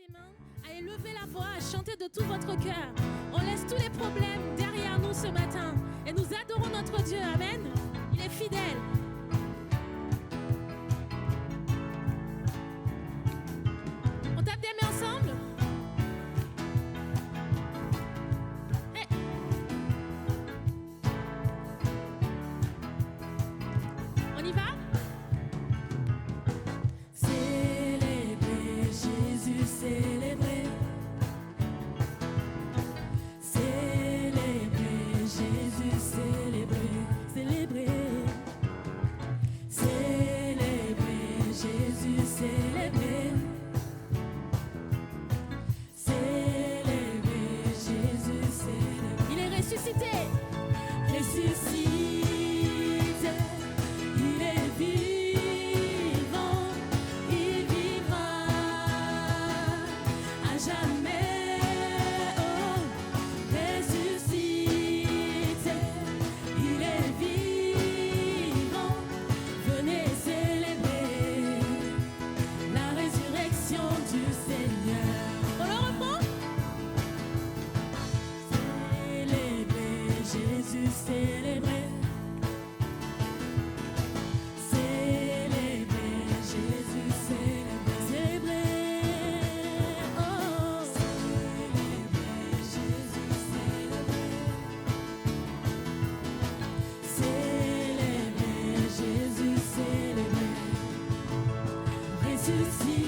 les mains, à élever la voix, à chanter de tout votre cœur. On laisse tous les problèmes derrière nous ce matin et nous adorons notre Dieu. Amen. Il est fidèle. On tape des mains ensemble. Hey. On y va? Célébrer Jésus, célébrer. Célébrer Jésus, célébrer. Célébrer. Célébrer Jésus, célébrer. Célébrer Jésus, célébrer. Il est ressuscité. Ressuscité, il est vivant, il vivra à jamais. Oh, ressuscité, il est vivant. Venez célébrer la résurrection du Seigneur. On le reprend? Célébrer Jésus, célébrer. Célébrer Jésus, célébrer. Célébrer. Oh. Célébrer Jésus, célébrer. Célébrer Jésus, célébrer. Ressuscité,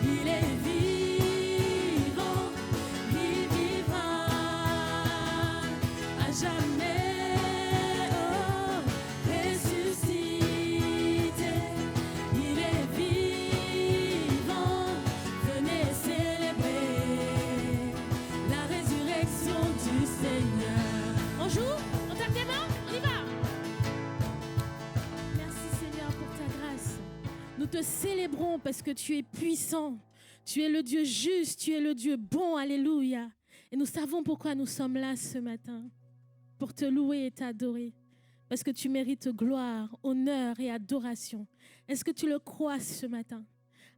il est vivant, il vivra à jamais. Oh, ressuscité, il est vivant. Venez célébrer la résurrection du Seigneur. On joue? On tape des mains? On y va? Merci Seigneur pour ta grâce. Nous te célébrons parce que tu es puissant. Tu es le Dieu juste, tu es le Dieu bon. Alléluia. Et nous savons pourquoi nous sommes là ce matin. Pour te louer et t'adorer. Parce que tu mérites gloire, honneur et adoration. Est-ce que tu le crois ce matin?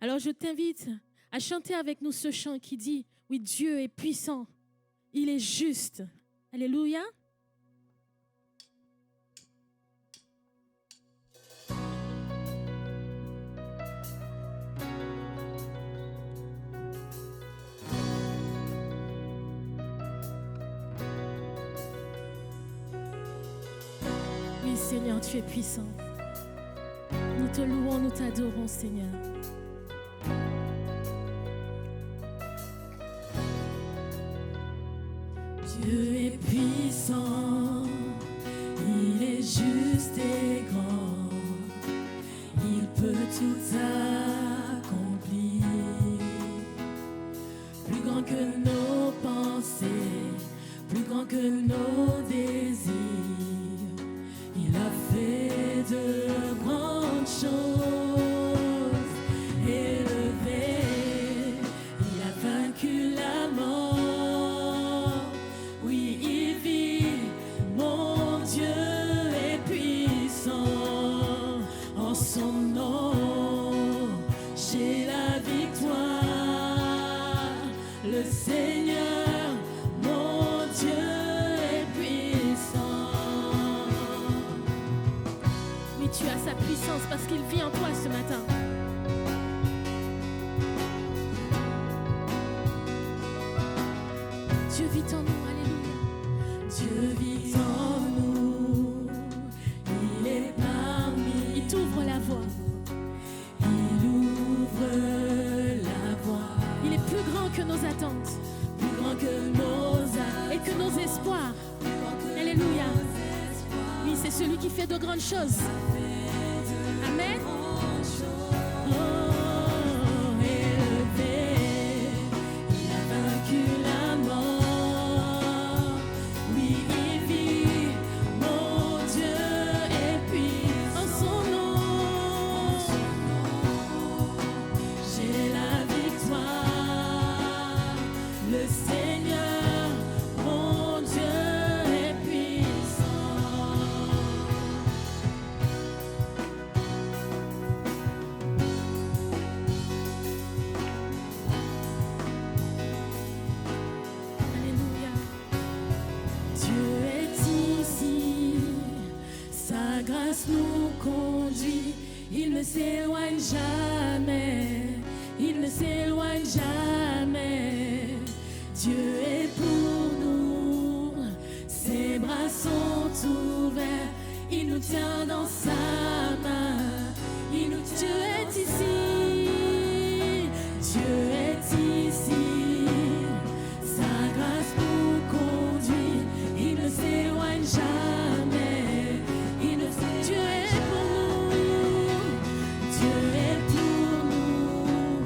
Alors je t'invite à chanter avec nous ce chant qui dit, oui, Dieu est puissant. Il est juste. Alléluia. Oui, Seigneur, tu es puissant. Nous te louons, nous t'adorons, Seigneur. Dieu est puissant, il est juste et grand, il peut tout accomplir. Plus grand que nos pensées, plus grand que nos désirs, il a fait de grandes choses. Élevé, il a vaincu la mort. Oui, il vit, mon Dieu est puissant. En son nom, j'ai la victoire. Le Seigneur, mon Dieu est puissant. Oui, tu as sa puissance parce qu'il vit en toi ce matin. Dieu vit en nous, alléluia. Dieu vit en nous, il est parmi. Il t'ouvre la voie. Il ouvre la voie, Il est plus grand que nos attentes plus grand que nos et que nos espoirs. plus grand que Alléluia. nos espoirs. Oui, c'est celui qui fait de grandes choses. Amen. Oh, élevé, il a vaincu la mort. Oui, il vit, mon Dieu est puissant. En son nom, J'ai la victoire. Le Seigneur, mon Dieu est puissant. s'éloigne jamais, il ne s'éloigne jamais. Dieu est pour nous, ses bras sont ouverts, il nous tient dans sa main, il nous tient. Dieu est ici, Dieu est ici, sa grâce nous conduit, il ne s'éloigne jamais, il ne s'éloigne. Dieu est pour nous, Dieu est pour nous,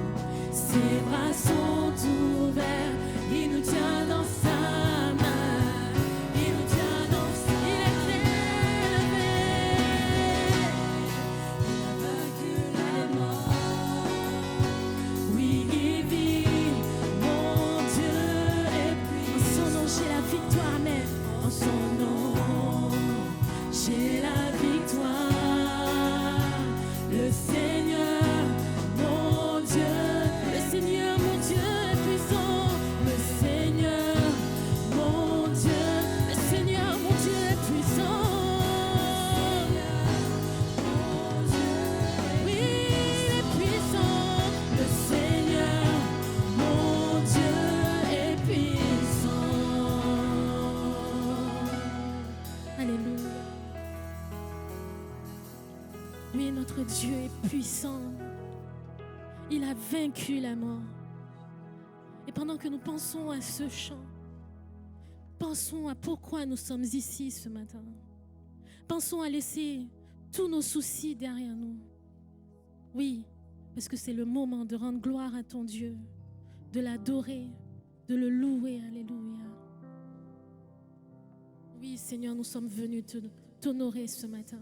ses bras sont ouverts, il nous tient dans sa main, il nous tient dans sa main. Il est élevé, il a vaincu la mort. Oui, il vit, mon Dieu est puissant. En son nom, j'ai la victoire même. En son nom, j'ai la victoire. Le Seigneur, mon Dieu, le Seigneur, mon Dieu est puissant. Le Seigneur, mon Dieu, le Seigneur, mon Dieu est puissant. Oui, il est puissant. Le Seigneur, mon Dieu est puissant. Alléluia. Oui, notre Dieu est puissant. Il a vaincu la mort. Et pendant que nous pensons à ce chant, pensons à pourquoi nous sommes ici ce matin. Pensons à laisser tous nos soucis derrière nous. Oui, parce que c'est le moment de rendre gloire à ton Dieu, de l'adorer, de le louer. Alléluia. Oui, Seigneur, nous sommes venus t'honorer ce matin.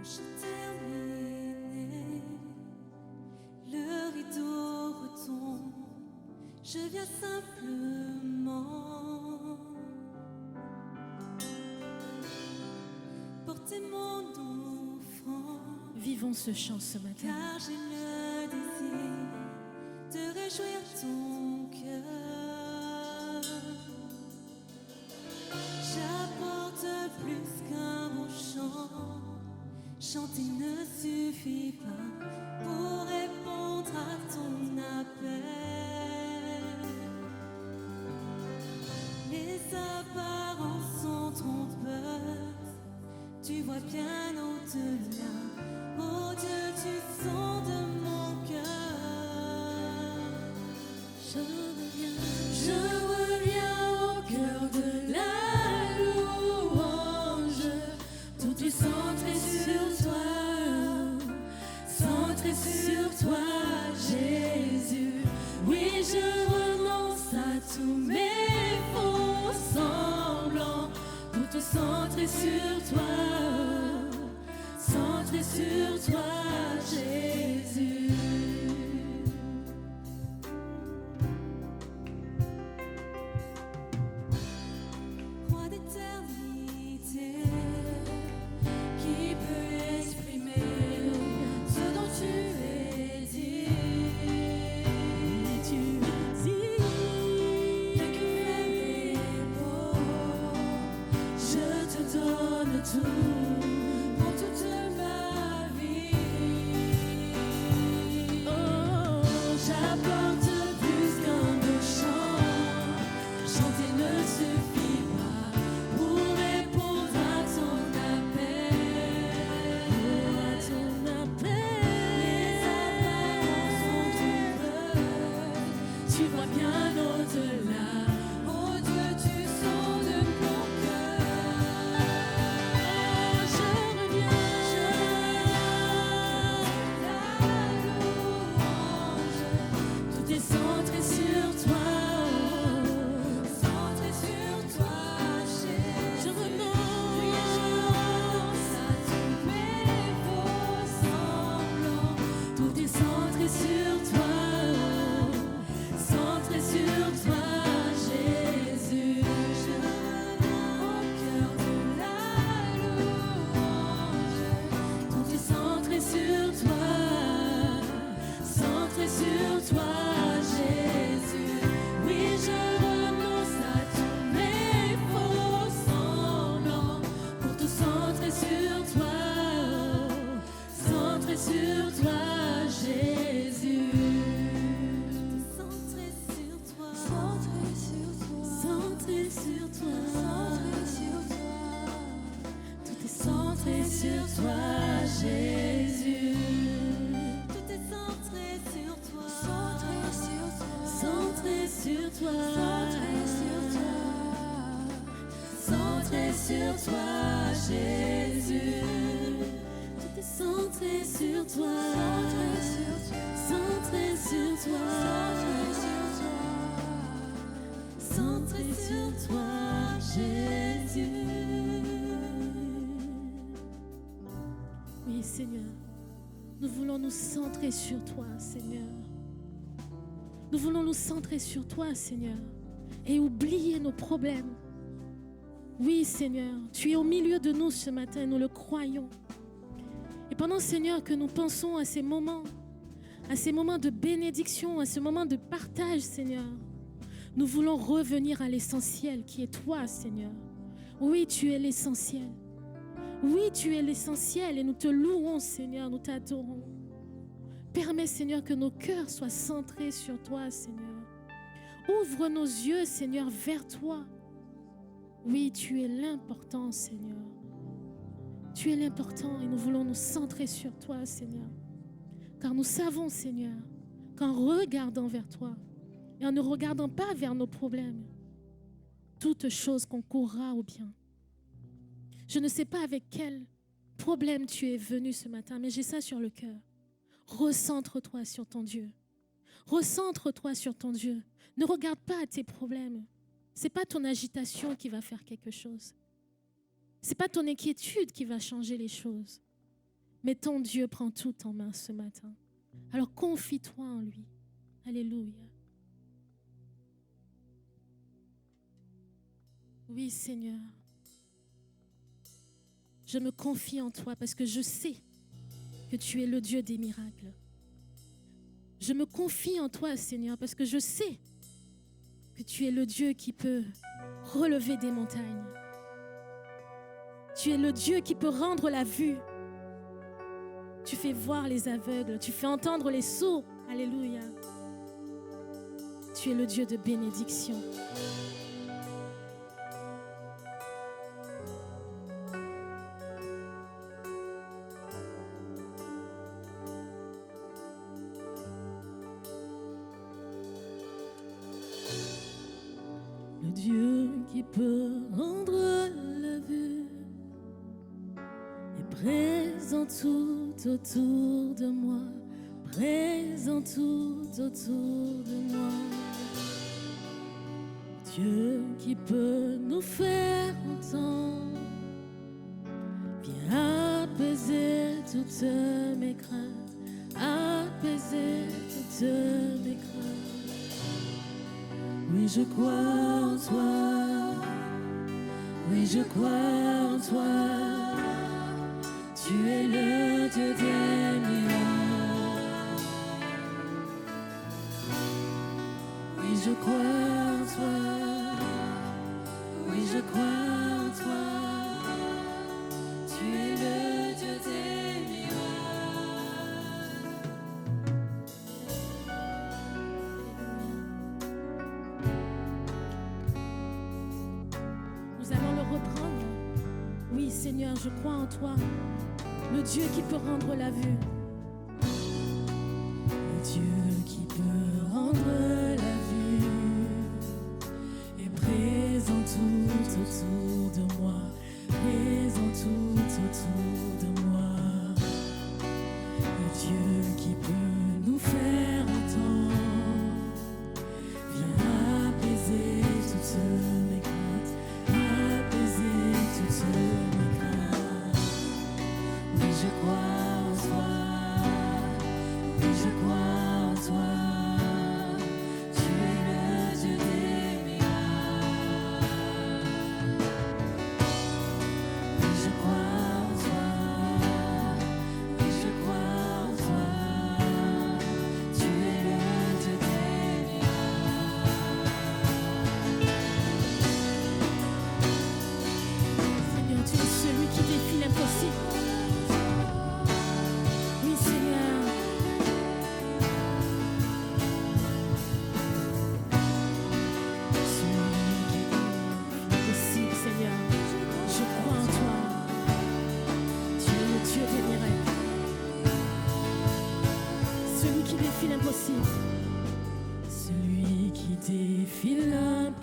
J'ai terminé, le rideau retombe, je viens simplement porter mon offrande, Vivons ce chant ce matin. car j'ai le désir de réjouir ton cœur. J'apporte plus qu'un beau chant. Chanter ne suffit pas pour répondre à ton appel. Les apparences sont trompeuses, tu vois bien au-delà. Oh Dieu, tu sens de mon cœur. Je reviens au cœur de la louange, tout est centré sur toi, centré sur toi, Jésus. Oui, je renonce à tous mes faux semblants, tout est centré sur toi, centré sur toi, Jésus. Roi d'éternité, qui peut exprimer ce dont tu es dit? Tu dis que faible et beau, je te donne tout pour toute ma vie. Oh, j'apporte plus qu'un beau chant, chanter ne suffit pas pour répondre à ton appel. À ton appel. Les apparences sont trompeuses, tu vois bien au-delà. Oh Dieu, tu sens de mon cœur. Jésus. Tout est centré sur toi. Centré sur toi. Centré sur toi, Jésus. Tout est centré sur toi. Centré sur toi. Centré sur toi, Jésus. Oui, Seigneur, nous voulons nous centrer sur toi, Seigneur. Nous voulons nous centrer sur toi, Seigneur, et oublier nos problèmes. Oui, Seigneur, tu es au milieu de nous ce matin, nous le croyons. Et pendant, Seigneur, que nous pensons à ces moments de bénédiction, à ce moment de partage, Seigneur, nous voulons revenir à l'essentiel qui est toi, Seigneur. Oui, tu es l'essentiel. Oui, tu es l'essentiel et nous te louons, Seigneur, nous t'adorons. Permets, Seigneur, que nos cœurs soient centrés sur toi, Seigneur. Ouvre nos yeux, Seigneur, vers toi. Oui, tu es l'important, Seigneur. Tu es l'important et nous voulons nous centrer sur toi, Seigneur. Car nous savons, Seigneur, qu'en regardant vers toi et en ne regardant pas vers nos problèmes, toute chose concourra au bien. Je ne sais pas avec quel problème tu es venu ce matin, mais j'ai ça sur le cœur. Recentre-toi sur ton Dieu. Recentre-toi sur ton Dieu. Ne regarde pas tes problèmes. Ce n'est pas ton agitation qui va faire quelque chose. Ce n'est pas ton inquiétude qui va changer les choses. Mais ton Dieu prend tout en main ce matin. Alors confie-toi en lui. Alléluia. Oui, Seigneur. Je me confie en toi parce que je sais que tu es le Dieu des miracles. Je me confie en toi, Seigneur, parce que je sais que tu es le Dieu qui peut relever des montagnes. Tu es le Dieu qui peut rendre la vue. Tu fais voir les aveugles, tu fais entendre les sourds. Alléluia. Tu es le Dieu de bénédiction. Le Dieu qui peut rendre la vue est présent tout autour de moi, présent tout autour de moi. Dieu qui peut nous faire entendre, viens apaiser toutes mes craintes, apaiser toutes mes craintes. Oui, je crois en toi. Oui, je crois en toi. Tu es le Dieu des miracles. Oui, je crois en toi. Oui, je crois en toi. Tu es le Dieu des miracles. Nous allons le reprendre. Oui, Seigneur, je crois en toi, le Dieu qui peut rendre la vue. Le Dieu qui peut rendre la vue est présent tout autour de moi, présent tout autour de moi. Le Dieu qui peut nous faire entendre, viens apaiser toutes mes craintes, apaiser toutes mes craintes. Oui, je crois en toi. Oui, je crois en toi. Tu es le Dieu des miracles. Oui, je crois en toi. Oui, je crois en toi. Tu es le Dieu des miracles. Seigneur, tu es celui qui défie l'impossible.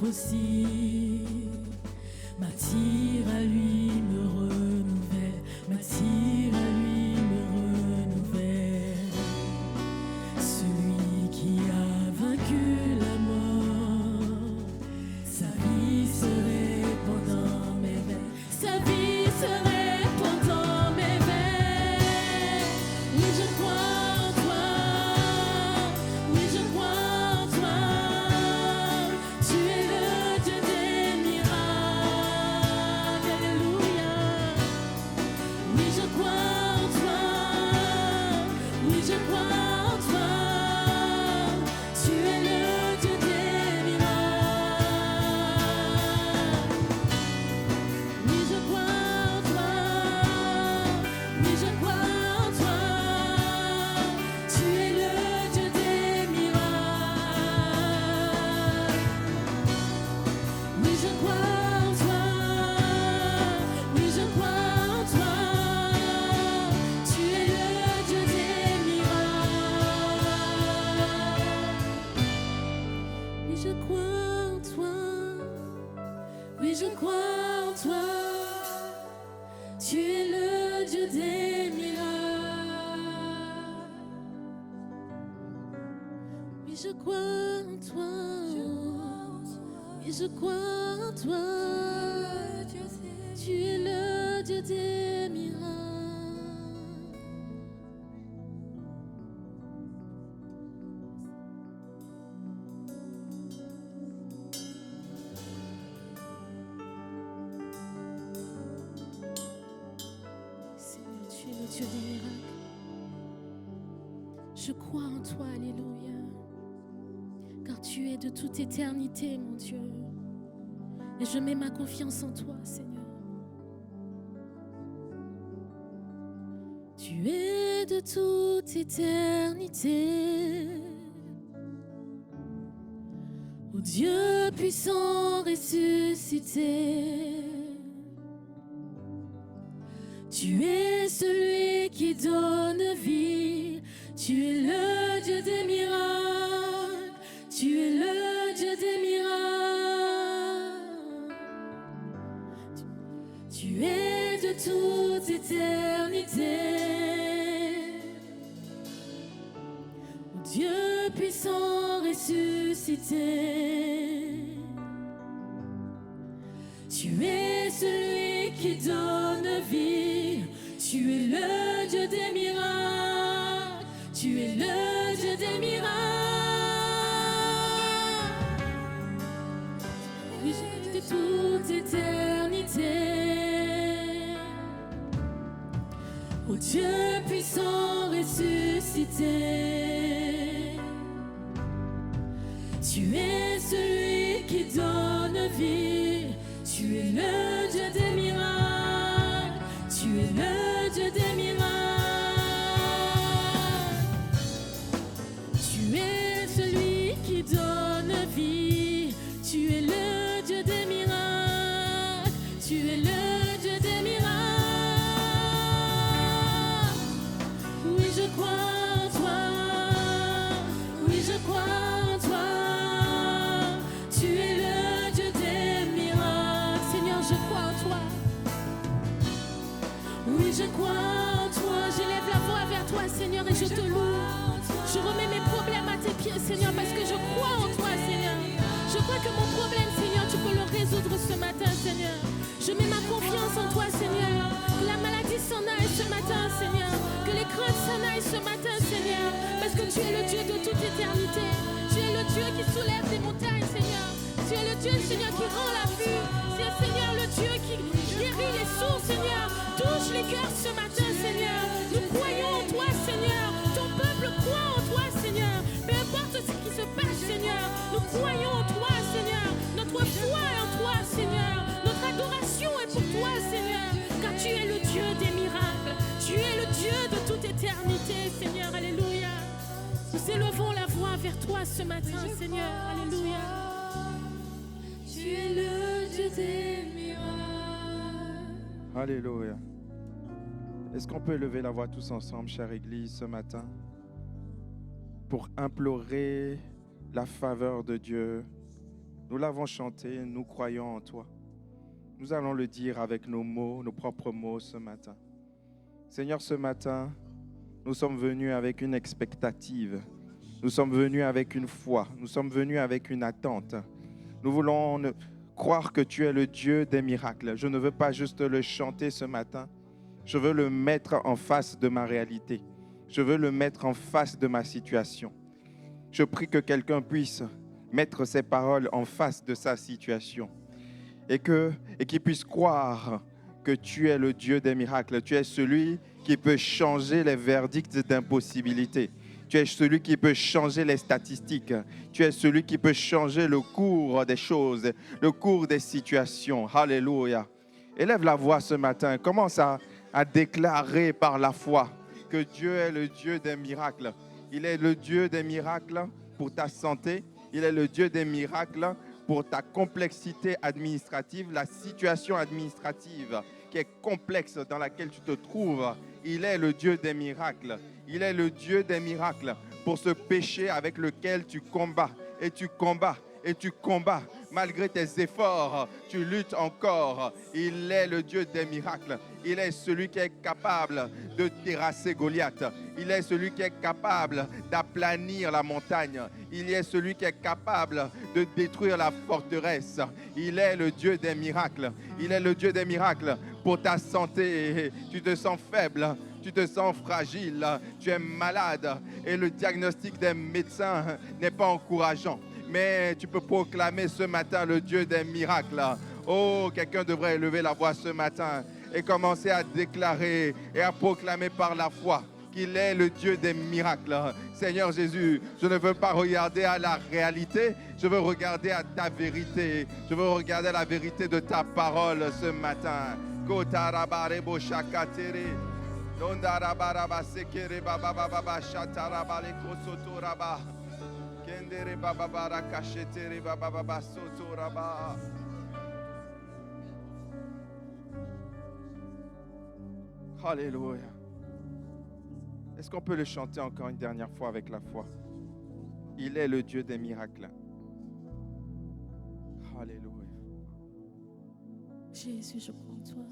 l'impossible. M'attire à lui, me renouvelle. M'attire à lui, me renouvelle. Celui qui a vaincu la mort, sa vie serait pendant mes veines. Sa vie serait pendant mes veines. Oui, je crois en toi. Oui, je crois en toi. Tu es le Dieu des miracles. Alléluia. Oui, je crois en toi. Oui, je crois en toi. Tu es le Dieu des miracles. Oui, je crois en toi. Oui, je crois en toi. Tu es le Dieu des miracles. Oui, je crois en toi. Oui, je crois en toi. Tu es le Dieu des miracles. Oui, je crois en toi. Oui, je crois en toi. Tu es le Dieu des miracles. Oui, je crois en toi. Oui, je crois en toi. Tu es le Dieu des miracles. Seigneur, tu es le Dieu des miracles. Je crois en toi, alléluia. Car tu es de toute éternité, mon Dieu. Et je mets ma confiance en toi, Seigneur. Tu es de toute éternité. Ô Dieu puissant ressuscité. Tu es celui qui donne vie. Tu es le Dieu des miracles. Tu es le Dieu des miracles. Tu es de toute éternité. Ô Dieu puissant ressuscité. Tu es celui qui donne vie. Tu es le Dieu des miracles. Tu es le Dieu des miracles. Oui, de toute éternité. Ô Dieu puissant ressuscité. Tu es celui qui donne vie. Tu es le Dieu des miracles. Tu es le Dieu des miracles. Tu es celui qui donne vie. Tu es le Dieu des miracles. Tu es le Dieu des miracles. Oui, je crois en toi. Oui, je crois en toi. Tu es le Dieu des miracles. Seigneur, je crois en toi. Oui, je crois en toi. J'élève la voix vers toi, Seigneur, et je te loue. Je remets mes problèmes à tes pieds, Seigneur, parce que je crois en toi, Seigneur. Je crois que mon problème, Seigneur, tu peux le résoudre ce matin, Seigneur. Je mets ma confiance en toi, Seigneur. Que la maladie s'en aille ce matin, Seigneur. Que les craintes s'en aillent ce matin, Seigneur. Parce que tu es le Dieu de toute éternité. Tu es le Dieu qui soulève des montagnes, Seigneur. Tu es le Dieu, Seigneur, qui rend la vue. C'est, Seigneur, le Dieu qui guérit les sourds, Seigneur. Touche les cœurs ce matin, Seigneur. Nous croyons en toi, Seigneur. Ton peuple croit en toi, Seigneur. Peu importe ce qui se passe, Seigneur. Nous croyons en toi, Seigneur. Notre foi est en toi, Seigneur. Notre adoration est pour toi, Seigneur. Car tu es le Dieu des miracles. Tu es le Dieu de toute éternité, Seigneur. Alléluia. Nous élevons la voix vers toi ce matin, Seigneur. Alléluia. Tu es le Dieu des miracles. Alléluia. Est-ce qu'on peut élever la voix tous ensemble, chère Église, ce matin, pour implorer la faveur de Dieu Nous l'avons chanté, nous croyons en toi. Nous allons le dire avec nos mots, nos propres mots ce matin. Seigneur, ce matin, nous sommes venus avec une expectative. Nous sommes venus avec une foi. Nous sommes venus avec une attente. Nous voulons croire que tu es le Dieu des miracles. Je ne veux pas juste le chanter ce matin. Je veux le mettre en face de ma réalité. Je veux le mettre en face de ma situation. Je prie que quelqu'un puisse mettre ses paroles en face de sa situation et qu'il puisse croire que tu es le Dieu des miracles. Tu es celui qui peut changer les verdicts d'impossibilité. Tu es celui qui peut changer les statistiques. Tu es celui qui peut changer le cours des choses, le cours des situations. Alléluia. Élève la voix ce matin. Commence à déclarer par la foi que Dieu est le Dieu des miracles. Il est le Dieu des miracles pour ta santé. Il est le Dieu des miracles pour ta complexité administrative, la situation administrative qui est complexe dans laquelle tu te trouves. Il est le Dieu des miracles. Il est le Dieu des miracles pour ce péché avec lequel tu combats et tu combats et tu combats. Malgré tes efforts, tu luttes encore. Il est le Dieu des miracles. Il est celui qui est capable de terrasser Goliath. Il est celui qui est capable d'aplanir la montagne. Il est celui qui est capable de détruire la forteresse. Il est le Dieu des miracles. Il est le Dieu des miracles pour ta santé. Tu te sens faible. Tu te sens fragile. Tu es malade. Et le diagnostic des médecins n'est pas encourageant. Mais tu peux proclamer ce matin le Dieu des miracles. Oh, quelqu'un devrait élever la voix ce matin et commencer à déclarer et à proclamer par la foi qu'il est le Dieu des miracles. Seigneur Jésus, je ne veux pas regarder à la réalité, je veux regarder à ta vérité. Je veux regarder à la vérité de ta parole ce matin. Alléluia. Est-ce qu'on peut le chanter encore une dernière fois avec la foi? Il est le Dieu des miracles. Alléluia. Jésus, je crois en toi.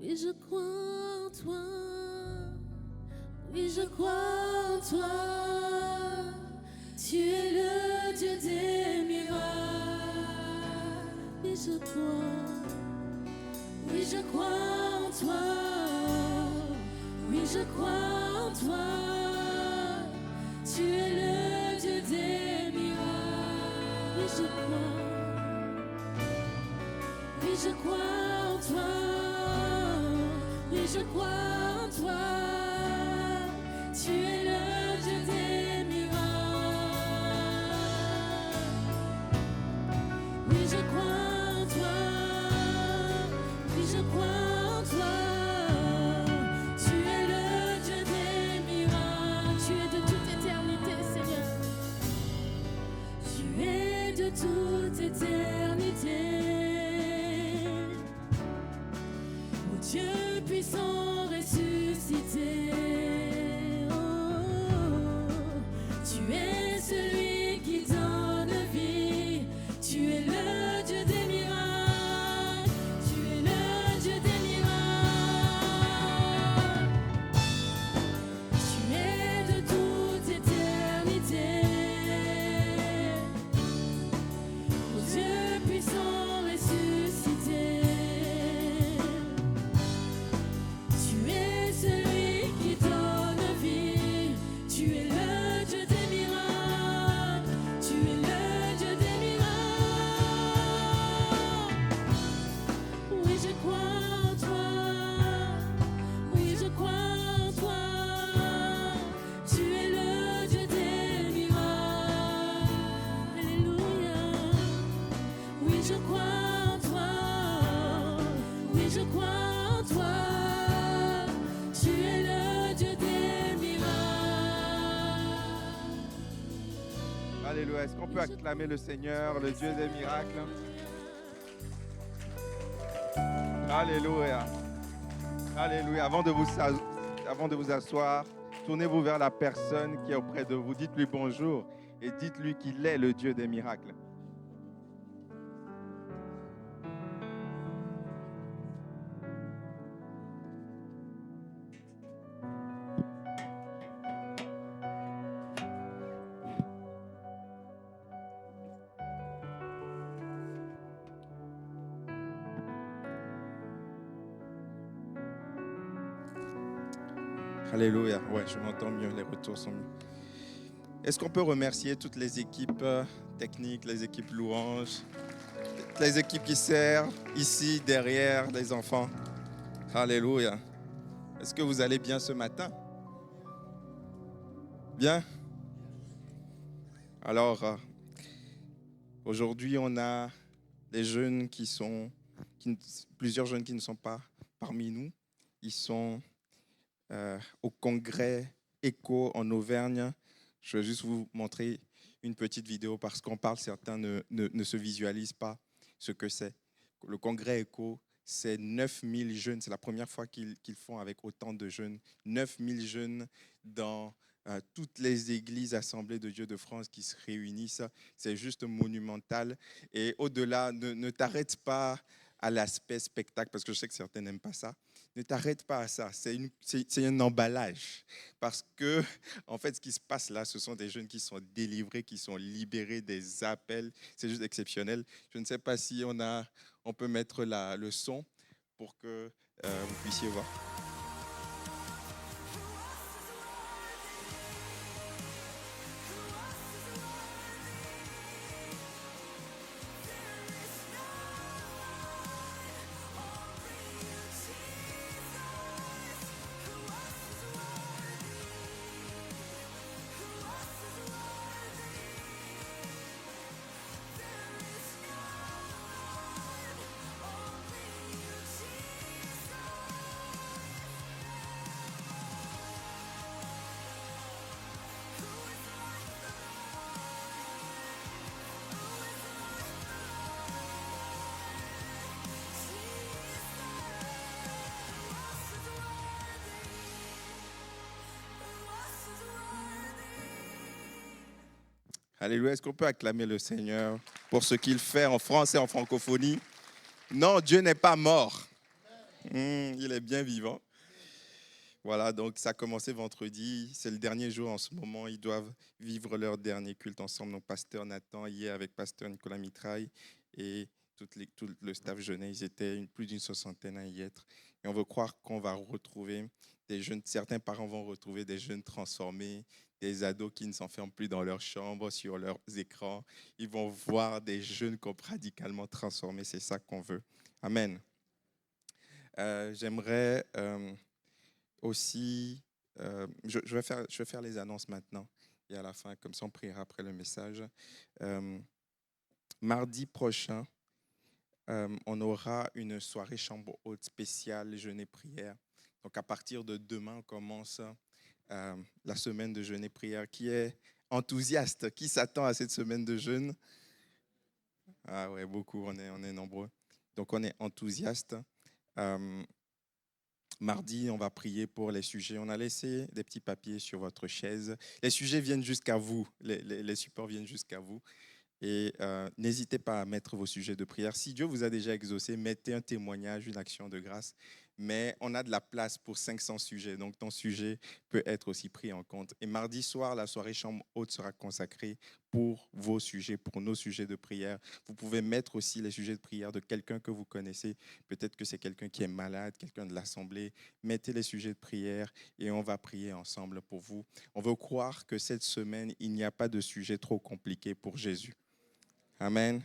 Oui, je crois en toi. Oui, je crois en toi. Tu es le Dieu des miracles. Oui, je crois. Oui, je crois en toi. Oui, je crois en toi. Tu es le Dieu des miracles. Oui, je crois. Oui, je crois en toi. Oui, je crois en toi. Tu es le Dieu des miracles. Oui, je crois en toi. Oui, je crois en toi. Tu es le Dieu des miracles. Tu es de toute éternité, Seigneur. Tu es de toute éternité. Oh Dieu puissant ressuscité. Oh, tu es celui qui donne vie. Tu es le Dieu des miracles. Tu es le Dieu des miracles. Tu es de toute éternité. Oh Dieu puissant ressuscité. Tu es celui qui donne vie. Tu es le Dieu des miracles. Tu es le Dieu des miracles. Oui, je crois en toi. Oui, je crois en toi. Tu es le Dieu des miracles. Alléluia. Oui, je crois en toi. Oui, je crois en toi. Tu es le Dieu des miracles. Alléluia. Est-ce qu'on peut acclamer le Seigneur, le Dieu des miracles? Alléluia. Alléluia. Avant de vous asseoir, tournez-vous vers la personne qui est auprès de vous. Dites-lui bonjour et dites-lui qu'il est le Dieu des miracles. Alléluia. Ouais, je m'entends mieux, les retours sont mieux. Est-ce qu'on peut remercier toutes les équipes techniques, les équipes louanges, les équipes qui servent ici, derrière, les enfants? Alléluia. Est-ce que vous allez bien ce matin? Bien? Alors, aujourd'hui, on a des jeunes plusieurs jeunes qui ne sont pas parmi nous. Ils sont au congrès ECHO en Auvergne. Je vais juste vous montrer une petite vidéo parce qu'on parle, certains ne se visualisent pas ce que c'est. Le congrès ECHO, c'est 9000 jeunes. C'est la première fois qu'ils font avec autant de jeunes. 9000 jeunes dans toutes les églises assemblées de Dieu de France qui se réunissent. C'est juste monumental. Et au-delà, ne t'arrête pas à l'aspect spectacle, parce que je sais que certains n'aiment pas ça. Ne t'arrête pas à ça. C'est un emballage. Parce que, en fait, ce qui se passe là, ce sont des jeunes qui sont délivrés, qui sont libérés des appels. C'est juste exceptionnel. Je ne sais pas si on peut mettre le son pour que vous puissiez voir. Alléluia. Est-ce qu'on peut acclamer le Seigneur pour ce qu'il fait en France et en francophonie? Non, Dieu n'est pas mort. Il est bien vivant. Voilà, donc ça a commencé vendredi. C'est le dernier jour en ce moment. Ils doivent vivre leur dernier culte ensemble. Donc, pasteur Nathan, hier avec pasteur Nicolas Mitraille et tout le staff jeunesse, ils étaient plus d'une soixantaine à y être. Et on veut croire qu'on va retrouver des jeunes, certains parents vont retrouver des jeunes transformés, des ados qui ne s'enferment plus dans leur chambre, sur leurs écrans. Ils vont voir des jeunes qu'on radicalement transformés. C'est ça qu'on veut. Amen. J'aimerais aussi, je vais faire les annonces maintenant et à la fin, comme ça on priera après le message. Mardi prochain, on aura une soirée chambre haute spéciale jeûne et prière. Donc à partir de demain, on commence la semaine de jeûne et prière. Qui est enthousiaste? Qui s'attend à cette semaine de jeûne? Ah ouais, beaucoup, on est nombreux. Donc on est enthousiaste. Mardi, on va prier pour les sujets. On a laissé des petits papiers sur votre chaise. Les sujets viennent jusqu'à vous. Les supports viennent jusqu'à vous. Et n'hésitez pas à mettre vos sujets de prière. Si Dieu vous a déjà exaucé, mettez un témoignage, une action de grâce. Mais on a de la place pour 500 sujets. Donc, ton sujet peut être aussi pris en compte. Et mardi soir, la soirée chambre haute sera consacrée pour vos sujets, pour nos sujets de prière. Vous pouvez mettre aussi les sujets de prière de quelqu'un que vous connaissez. Peut-être que c'est quelqu'un qui est malade, quelqu'un de l'assemblée. Mettez les sujets de prière et on va prier ensemble pour vous. On veut croire que cette semaine, il n'y a pas de sujet trop compliqué pour Jésus. Amen.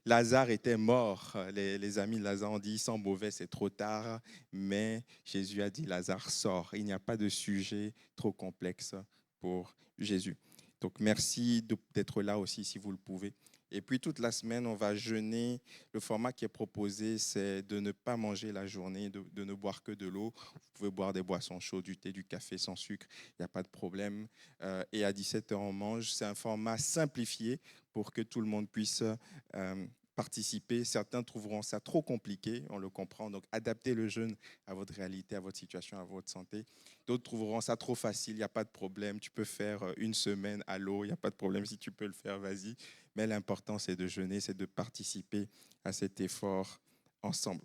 Lazare était mort. Les amis de Lazare ont dit, ils sont mauvais, c'est trop tard. Mais Jésus a dit, Lazare sort. Il n'y a pas de sujet trop complexe pour Jésus. Donc, merci d'être là aussi, si vous le pouvez. Et puis, toute la semaine, on va jeûner. Le format qui est proposé, c'est de ne pas manger la journée, de ne boire que de l'eau. Vous pouvez boire des boissons chaudes, du thé, du café sans sucre. Il n'y a pas de problème. Et à 17h, on mange. C'est un format simplifié pour que tout le monde puisse participer. Certains trouveront ça trop compliqué, on le comprend. Donc, adaptez le jeûne à votre réalité, à votre situation, à votre santé. D'autres trouveront ça trop facile, il n'y a pas de problème. Tu peux faire une semaine à l'eau, il n'y a pas de problème. Si tu peux le faire, vas-y. Mais l'important, c'est de jeûner, c'est de participer à cet effort ensemble.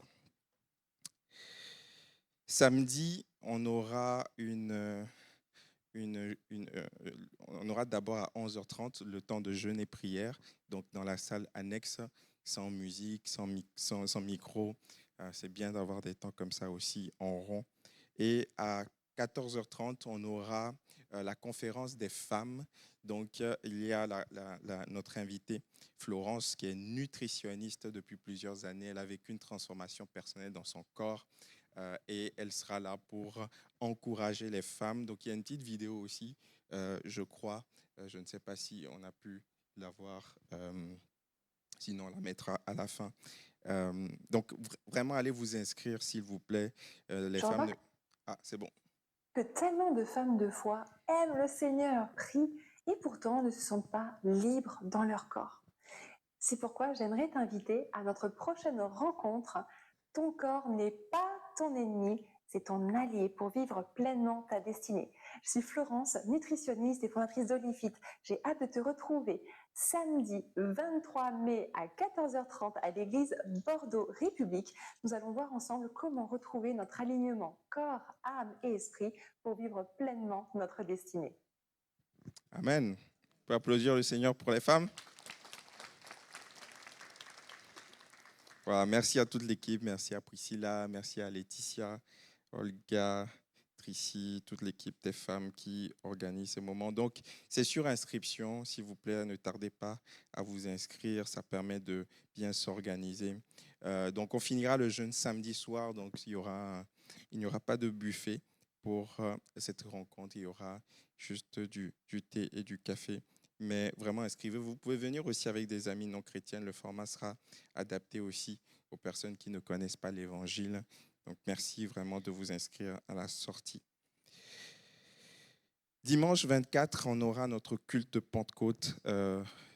Samedi, on aura on aura d'abord à 11h30 le temps de jeûne et prière, donc dans la salle annexe, sans musique, sans micro. C'est bien d'avoir des temps comme ça aussi en rond. Et à 14h30, on aura la conférence des femmes. Donc, il y a notre invitée, Florence, qui est nutritionniste depuis plusieurs années. Elle a vécu une transformation personnelle dans son corps et elle sera là pour encourager les femmes. Donc, il y a une petite vidéo aussi, je crois. Je ne sais pas si on a pu la voir. Sinon, on la mettra à la fin. Donc, vraiment, allez vous inscrire, s'il vous plaît. Les femmes. Ah, c'est bon. Que tellement de femmes de foi aiment le Seigneur, prient et pourtant ne se sentent pas libres dans leur corps. C'est pourquoi j'aimerais t'inviter à notre prochaine rencontre. Ton corps n'est pas ton ennemi, c'est ton allié pour vivre pleinement ta destinée. Je suis Florence, nutritionniste et fondatrice d'Olifit. J'ai hâte de te retrouver samedi 23 mai à 14h30 à l'église Bordeaux République. Nous allons voir ensemble comment retrouver notre alignement corps, âme et esprit pour vivre pleinement notre destinée. Amen. On peut applaudir le Seigneur pour les femmes. Voilà, merci à toute l'équipe, merci à Priscilla, merci à Laetitia, Olga, Tricy, toute l'équipe des femmes qui organisent ces moments. Donc, c'est sur inscription, s'il vous plaît, ne tardez pas à vous inscrire, ça permet de bien s'organiser. Donc, on finira le jeûne samedi soir, donc il n'y aura pas de buffet pour cette rencontre, il y aura juste du thé et du café. Mais vraiment, inscrivez-vous. Vous pouvez venir aussi avec des amis non chrétiennes. Le format sera adapté aussi aux personnes qui ne connaissent pas l'Évangile. Donc, merci vraiment de vous inscrire à la sortie. Dimanche 24, on aura notre culte de Pentecôte.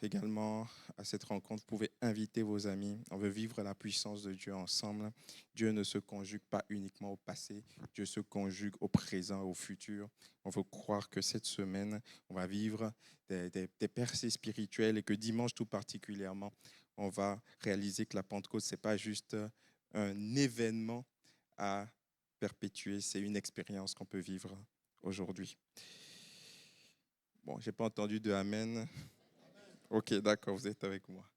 Également, à cette rencontre, vous pouvez inviter vos amis. On veut vivre la puissance de Dieu ensemble. Dieu ne se conjugue pas uniquement au passé. Dieu se conjugue au présent et au futur. On veut croire que cette semaine, on va vivre des percées spirituelles et que dimanche tout particulièrement, on va réaliser que la Pentecôte, ce n'est pas juste un événement à perpétuer, c'est une expérience qu'on peut vivre aujourd'hui. Bon, je n'ai pas entendu de Amen. Ok, d'accord, vous êtes avec moi.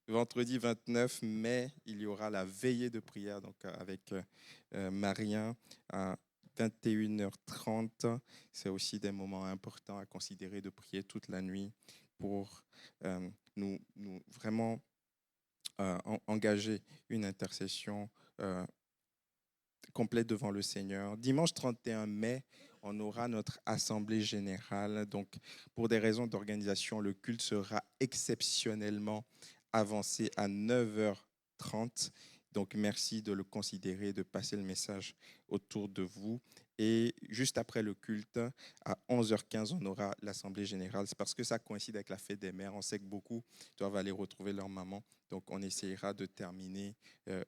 Vendredi 29 mai, il y aura la veillée de prière donc, avec Marien à 21h30. C'est aussi des moments importants à considérer de prier toute la nuit pour nous vraiment engager une intercession complète devant le Seigneur. Dimanche 31 mai, on aura notre assemblée générale. Donc, pour des raisons d'organisation, le culte sera exceptionnellement avancé à 9h30. Donc, merci de le considérer, de passer le message autour de vous. Et juste après le culte, à 11h15, on aura l'Assemblée générale. C'est parce que ça coïncide avec la fête des mères. On sait que beaucoup doivent aller retrouver leur maman. Donc, on essaiera de terminer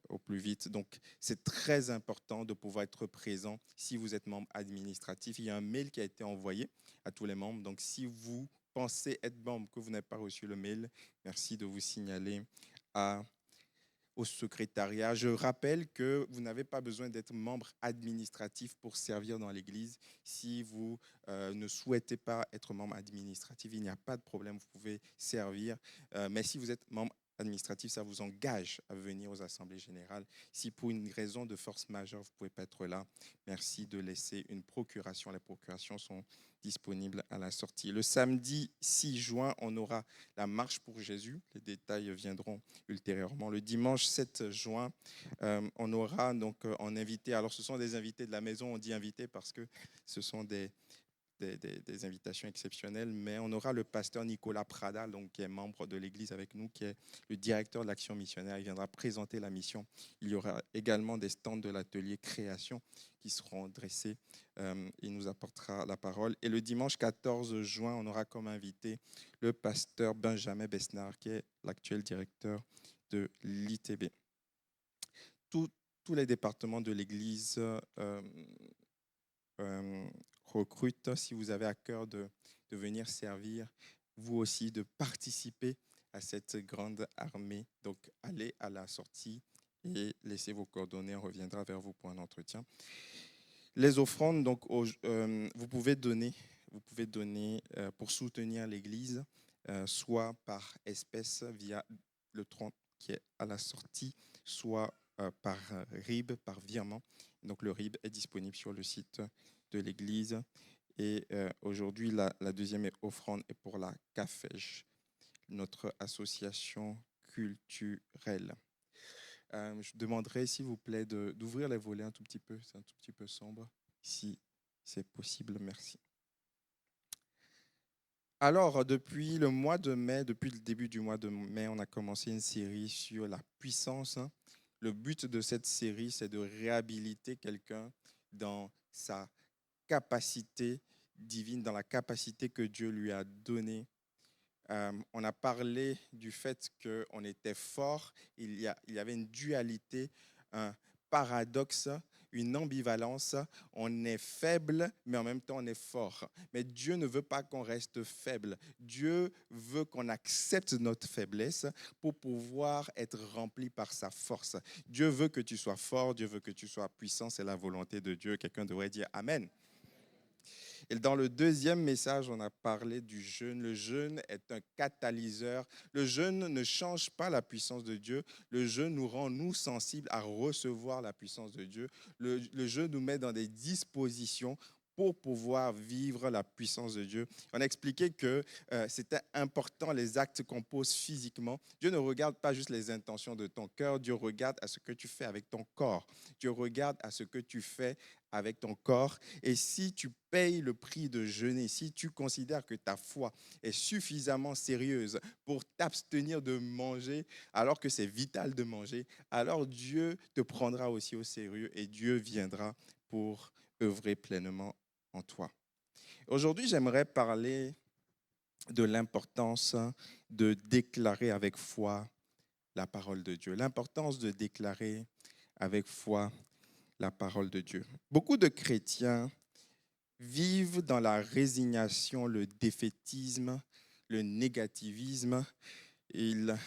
au plus vite. Donc, c'est très important de pouvoir être présent si vous êtes membre administratif. Il y a un mail qui a été envoyé à tous les membres. Donc, si vous pensez être membre, que vous n'avez pas reçu le mail, merci de vous signaler au secrétariat. Je rappelle que vous n'avez pas besoin d'être membre administratif pour servir dans l'Église. Si vous ne souhaitez pas être membre administratif, il n'y a pas de problème, vous pouvez servir. Mais si vous êtes membre administratif, ça vous engage à venir aux assemblées générales. Si pour une raison de force majeure, vous ne pouvez pas être là, merci de laisser une procuration. Les procurations sont disponibles à la sortie. Le samedi 6 juin, on aura la marche pour Jésus. Les détails viendront ultérieurement. Le dimanche 7 juin, on aura donc en invité, alors ce sont des invités de la maison, on dit invités parce que ce sont des invitations exceptionnelles, mais on aura le pasteur Nicolas Prada, donc, qui est membre de l'Église avec nous, qui est le directeur de l'action missionnaire. Il viendra présenter la mission. Il y aura également des stands de l'atelier création qui seront dressés. Il nous apportera la parole. Et le dimanche 14 juin, on aura comme invité le pasteur Benjamin Besnard, qui est l'actuel directeur de l'ITB. Tous les départements de l'Église recrute, si vous avez à cœur de venir servir, vous aussi, de participer à cette grande armée. Donc, allez à la sortie et laissez vos coordonnées, on reviendra vers vous pour un entretien. Les offrandes, donc, vous pouvez donner pour soutenir l'Église, soit par espèce via le 30 qui est à la sortie, soit par RIB, par virement. Donc, le RIB est disponible sur le site de l'Église. Et aujourd'hui, la deuxième offrande est pour la CAFEJ, notre association culturelle. Je demanderai, s'il vous plaît, d'ouvrir les volets un tout petit peu. C'est un tout petit peu sombre, si c'est possible. Merci. Alors, depuis le mois de mai, depuis le début du mois de mai, on a commencé une série sur la puissance. Le but de cette série, c'est de réhabiliter quelqu'un dans sa capacité divine, dans la capacité que Dieu lui a donnée. On a parlé du fait qu'on était fort, il y avait une dualité, un paradoxe, une ambivalence. On est faible, mais en même temps on est fort. Mais Dieu ne veut pas qu'on reste faible. Dieu veut qu'on accepte notre faiblesse pour pouvoir être rempli par sa force. Dieu veut que tu sois fort, Dieu veut que tu sois puissant, c'est la volonté de Dieu. Quelqu'un devrait dire Amen. Et dans le deuxième message, on a parlé du jeûne. Le jeûne est un catalyseur. Le jeûne ne change pas la puissance de Dieu. Le jeûne nous rend, nous, sensibles à recevoir la puissance de Dieu. Le jeûne nous met dans des dispositions pour pouvoir vivre la puissance de Dieu. On a expliqué que c'était important les actes qu'on pose physiquement. Dieu ne regarde pas juste les intentions de ton cœur, Dieu regarde à ce que tu fais avec ton corps. Dieu regarde à ce que tu fais avec ton corps. Et si tu payes le prix de jeûner, si tu considères que ta foi est suffisamment sérieuse pour t'abstenir de manger alors que c'est vital de manger, alors Dieu te prendra aussi au sérieux et Dieu viendra pour œuvrer pleinement en toi. Aujourd'hui, j'aimerais parler de l'importance de déclarer avec foi la parole de Dieu. L'importance de déclarer avec foi la parole de Dieu. Beaucoup de chrétiens vivent dans la résignation, le défaitisme, le négativisme. Ils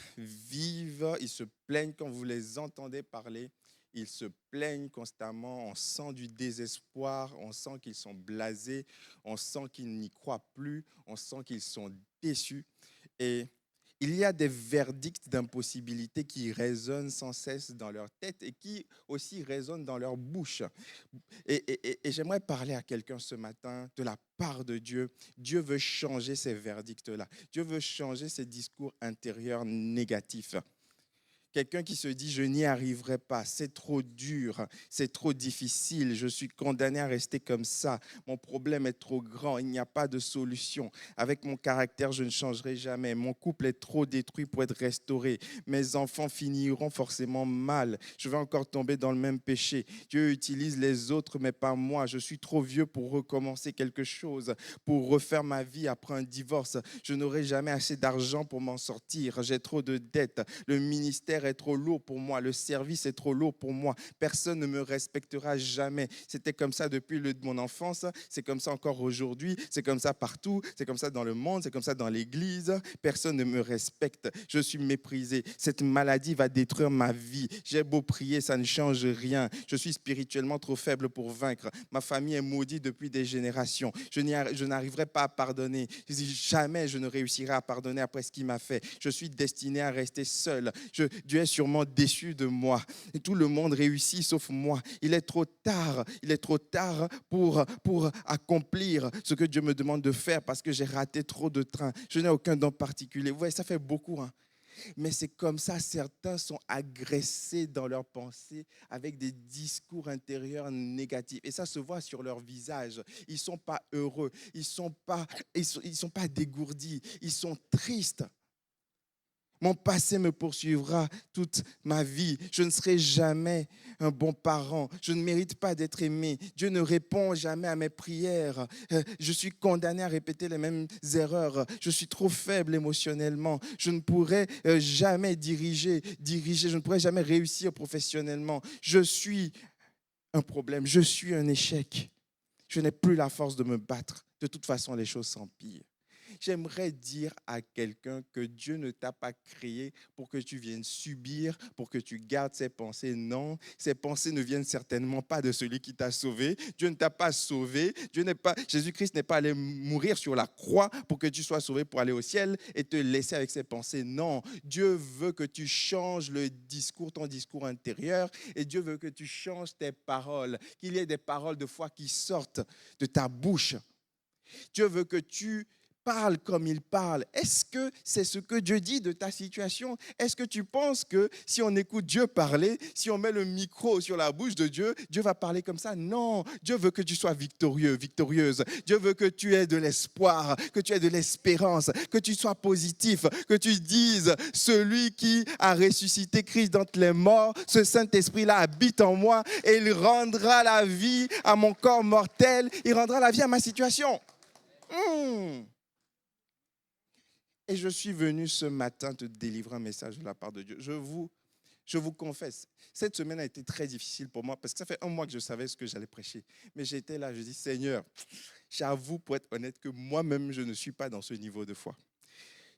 se plaignent quand vous les entendez parler. Ils se plaignent constamment, on sent du désespoir, on sent qu'ils sont blasés, on sent qu'ils n'y croient plus, on sent qu'ils sont déçus. Et il y a des verdicts d'impossibilité qui résonnent sans cesse dans leur tête et qui aussi résonnent dans leur bouche. Et j'aimerais parler à quelqu'un ce matin de la part de Dieu. Dieu veut changer ces verdicts-là. Dieu veut changer ces discours intérieurs négatifs. Quelqu'un qui se dit « je n'y arriverai pas, c'est trop dur, c'est trop difficile, je suis condamné à rester comme ça, mon problème est trop grand, il n'y a pas de solution. Avec mon caractère, je ne changerai jamais, mon couple est trop détruit pour être restauré, mes enfants finiront forcément mal, je vais encore tomber dans le même péché. Dieu utilise les autres, mais pas moi, je suis trop vieux pour recommencer quelque chose, pour refaire ma vie après un divorce. Je n'aurai jamais assez d'argent pour m'en sortir, j'ai trop de dettes, le ministère est trop lourd pour moi, le service est trop lourd pour moi, personne ne me respectera jamais. C'était comme ça depuis mon enfance, c'est comme ça encore aujourd'hui, c'est comme ça partout, c'est comme ça dans le monde, c'est comme ça dans l'église. Personne ne me respecte, je suis méprisé. Cette maladie va détruire ma vie. J'ai beau prier, ça ne change rien. Je suis spirituellement trop faible pour vaincre. Ma famille est maudite depuis des générations. Je n'arriverai pas à pardonner. Jamais je ne réussirai à pardonner après ce qu'il m'a fait. Je suis destiné à rester seul. Dieu est sûrement déçu de moi. Et tout le monde réussit sauf moi. Il est trop tard pour accomplir ce que Dieu me demande de faire parce que j'ai raté trop de trains. Je n'ai aucun don particulier. Vous voyez, ça fait beaucoup, hein? Mais c'est comme ça, certains sont agressés dans leurs pensées avec des discours intérieurs négatifs. Et ça se voit sur leur visage. Ils ne sont pas heureux, ils sont pas dégourdis, ils sont tristes. Mon passé me poursuivra toute ma vie. Je ne serai jamais un bon parent. Je ne mérite pas d'être aimé. Dieu ne répond jamais à mes prières. Je suis condamné à répéter les mêmes erreurs. Je suis trop faible émotionnellement. Je ne pourrai jamais diriger. Je ne pourrai jamais réussir professionnellement. Je suis un problème. Je suis un échec. Je n'ai plus la force de me battre. De toute façon, les choses s'empirent. J'aimerais dire à quelqu'un que Dieu ne t'a pas créé pour que tu viennes subir, pour que tu gardes ses pensées. Non, ces pensées ne viennent certainement pas de celui qui t'a sauvé. Dieu ne t'a pas sauvé. Jésus-Christ n'est pas allé mourir sur la croix pour que tu sois sauvé pour aller au ciel et te laisser avec ses pensées. Non, Dieu veut que tu changes le discours, ton discours intérieur, et Dieu veut que tu changes tes paroles, qu'il y ait des paroles de foi qui sortent de ta bouche. Dieu veut que tu parles comme il parle. Est-ce que c'est ce que Dieu dit de ta situation? Est-ce que tu penses que si on écoute Dieu parler, si on met le micro sur la bouche de Dieu, Dieu va parler comme ça? Non, Dieu veut que tu sois victorieux, victorieuse. Dieu veut que tu aies de l'espoir, que tu aies de l'espérance, que tu sois positif, que tu dises, celui qui a ressuscité Christ d'entre les morts, ce Saint-Esprit-là habite en moi et il rendra la vie à mon corps mortel, il rendra la vie à ma situation. Et je suis venu ce matin te délivrer un message de la part de Dieu. Je vous confesse, cette semaine a été très difficile pour moi parce que ça fait 1 mois que je savais ce que j'allais prêcher. Mais j'étais là, je dis, Seigneur, j'avoue pour être honnête que moi-même, je ne suis pas dans ce niveau de foi.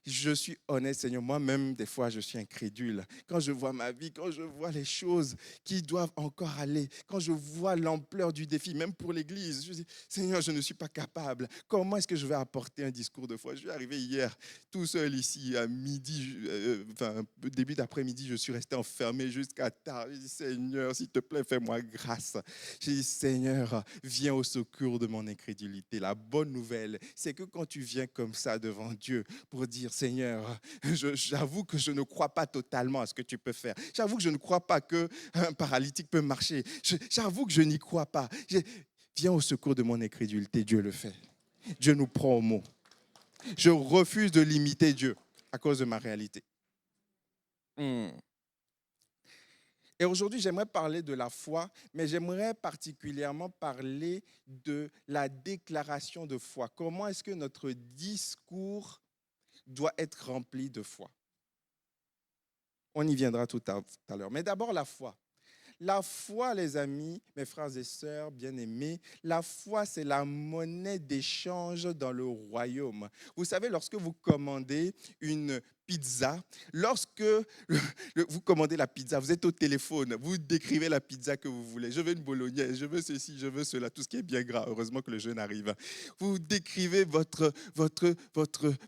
Je suis honnête, Seigneur, moi-même, des fois, je suis incrédule. Quand je vois ma vie, quand je vois les choses qui doivent encore aller, quand je vois l'ampleur du défi, même pour l'Église, je dis, Seigneur, je ne suis pas capable. Comment est-ce que je vais apporter un discours de foi? Je suis arrivé hier, tout seul ici, à midi, début d'après-midi, je suis resté enfermé jusqu'à tard. Je dis, Seigneur, s'il te plaît, fais-moi grâce. Je dis, Seigneur, viens au secours de mon incrédulité. La bonne nouvelle, c'est que quand tu viens comme ça devant Dieu pour dire, Seigneur, j'avoue que je ne crois pas totalement à ce que tu peux faire. J'avoue que je ne crois pas qu'un paralytique peut marcher. J'avoue que je n'y crois pas. Viens au secours de mon incrédulité. Dieu le fait. Dieu nous prend au mot. Je refuse de limiter Dieu à cause de ma réalité. Et aujourd'hui, j'aimerais parler de la foi, mais j'aimerais particulièrement parler de la déclaration de foi. Comment est-ce que notre discours doit être rempli de foi? On y viendra tout à l'heure. Mais d'abord, la foi. La foi, les amis, mes frères et sœurs bien-aimés, la foi, c'est la monnaie d'échange dans le royaume. Vous savez, lorsque vous commandez une pizza, lorsque vous commandez la pizza, vous êtes au téléphone, vous décrivez la pizza que vous voulez. Je veux une bolognaise, je veux ceci, je veux cela, tout ce qui est bien gras. Heureusement que le jeûne arrive. Vous décrivez votre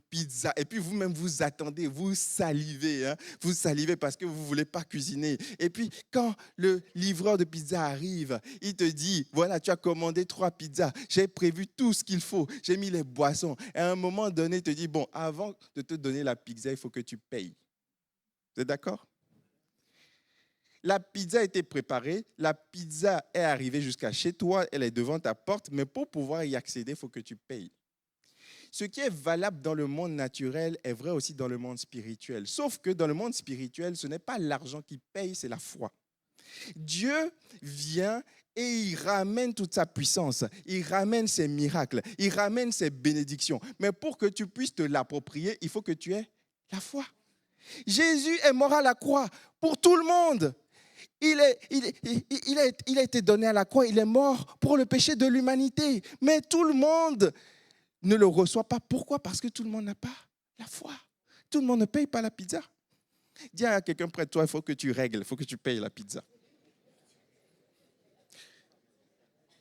pizza et puis vous-même vous attendez, vous salivez. Vous salivez parce que vous ne voulez pas cuisiner. Et puis quand le livreur de pizza arrive, il te dit, voilà, tu as commandé 3 pizzas, j'ai prévu tout ce qu'il faut, j'ai mis les boissons. Et à un moment donné, il te dit, bon, avant de te donner la pizza, il faut que tu payes. Vous êtes d'accord? La pizza a été préparée, la pizza est arrivée jusqu'à chez toi, elle est devant ta porte, mais pour pouvoir y accéder, il faut que tu payes. Ce qui est valable dans le monde naturel est vrai aussi dans le monde spirituel. Sauf que dans le monde spirituel, ce n'est pas l'argent qui paye, c'est la foi. Dieu vient et il ramène toute sa puissance, il ramène ses miracles, il ramène ses bénédictions. Mais pour que tu puisses te l'approprier, il faut que tu aies la foi. Jésus est mort à la croix pour tout le monde. Il a été donné à la croix, il est mort pour le péché de l'humanité. Mais tout le monde ne le reçoit pas. Pourquoi? Parce que tout le monde n'a pas la foi. Tout le monde ne paye pas la pizza. Dis à quelqu'un près de toi, il faut que tu règles, il faut que tu payes la pizza.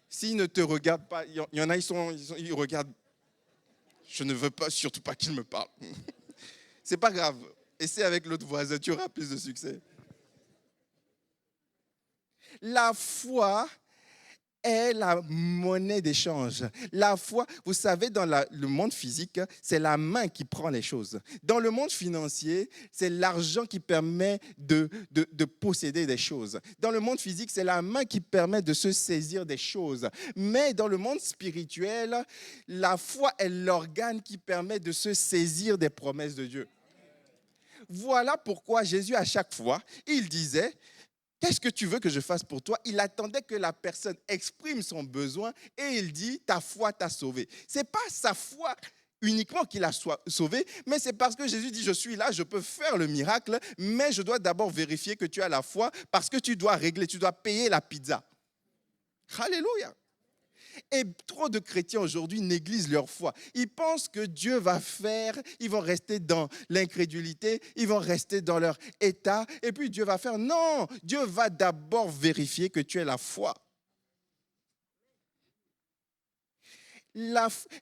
S'ils ne te regardent pas, il y en a, ils regardent. Je ne veux pas, surtout pas qu'ils me parlent. C'est pas grave. Essaie avec l'autre voisin, tu auras plus de succès. La foi est la monnaie d'échange. La foi, vous savez, dans le monde physique, c'est la main qui prend les choses. Dans le monde financier, c'est l'argent qui permet de posséder des choses. Dans le monde physique, c'est la main qui permet de se saisir des choses. Mais dans le monde spirituel, la foi est l'organe qui permet de se saisir des promesses de Dieu. Voilà pourquoi Jésus, à chaque fois, il disait, qu'est-ce que tu veux que je fasse pour toi? Il attendait que la personne exprime son besoin et il dit, ta foi t'a sauvé. Ce n'est pas sa foi uniquement qui l'a sauvé, mais c'est parce que Jésus dit, je suis là, je peux faire le miracle, mais je dois d'abord vérifier que tu as la foi parce que tu dois régler, tu dois payer la pizza. Alléluia. Et trop de chrétiens aujourd'hui négligent leur foi. Ils pensent que Dieu va faire, ils vont rester dans l'incrédulité, ils vont rester dans leur état, et puis Dieu va faire. Non, Dieu va d'abord vérifier que tu aies la foi.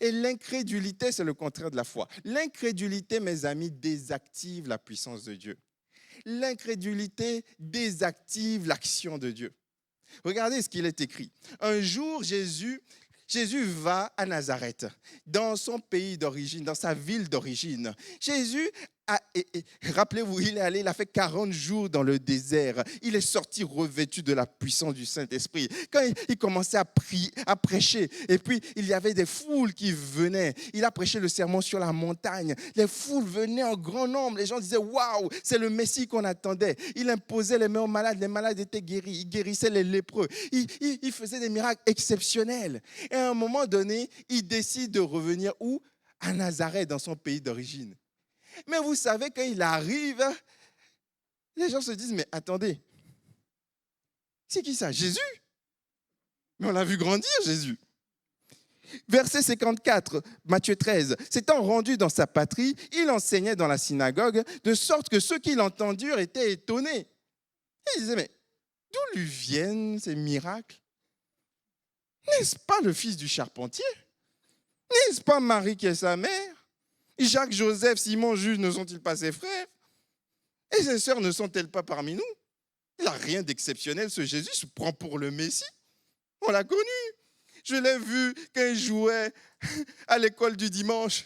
Et l'incrédulité, c'est le contraire de la foi. L'incrédulité, mes amis, désactive la puissance de Dieu. L'incrédulité désactive l'action de Dieu. Regardez ce qu'il est écrit. Un jour, Jésus va à Nazareth, dans son pays d'origine, dans sa ville d'origine. Jésus, rappelez-vous, il est allé, il a fait 40 jours dans le désert. Il est sorti revêtu de la puissance du Saint-Esprit. Quand il commençait à prêcher, et puis il y avait des foules qui venaient. Il a prêché le sermon sur la montagne. Les foules venaient en grand nombre. Les gens disaient, waouh, c'est le Messie qu'on attendait. Il imposait les mains aux malades. Les malades étaient guéris. Il guérissait les lépreux. Il faisait des miracles exceptionnels. Et à un moment donné, il décide de revenir où? À Nazareth, dans son pays d'origine. Mais vous savez, quand il arrive, les gens se disent, mais attendez, c'est qui ça? Jésus? Mais on l'a vu grandir, Jésus. Verset 54, Matthieu 13. S'étant rendu dans sa patrie, il enseignait dans la synagogue, de sorte que ceux qui l'entendirent étaient étonnés. Et ils disaient, mais d'où lui viennent ces miracles? N'est-ce pas le fils du charpentier? N'est-ce pas Marie qui est sa mère? Jacques, Joseph, Simon, Jude, ne sont-ils pas ses frères? Et ses sœurs ne sont-elles pas parmi nous? Il n'a rien d'exceptionnel, ce Jésus se prend pour le Messie. On l'a connu. Je l'ai vu quand il jouait à l'école du dimanche.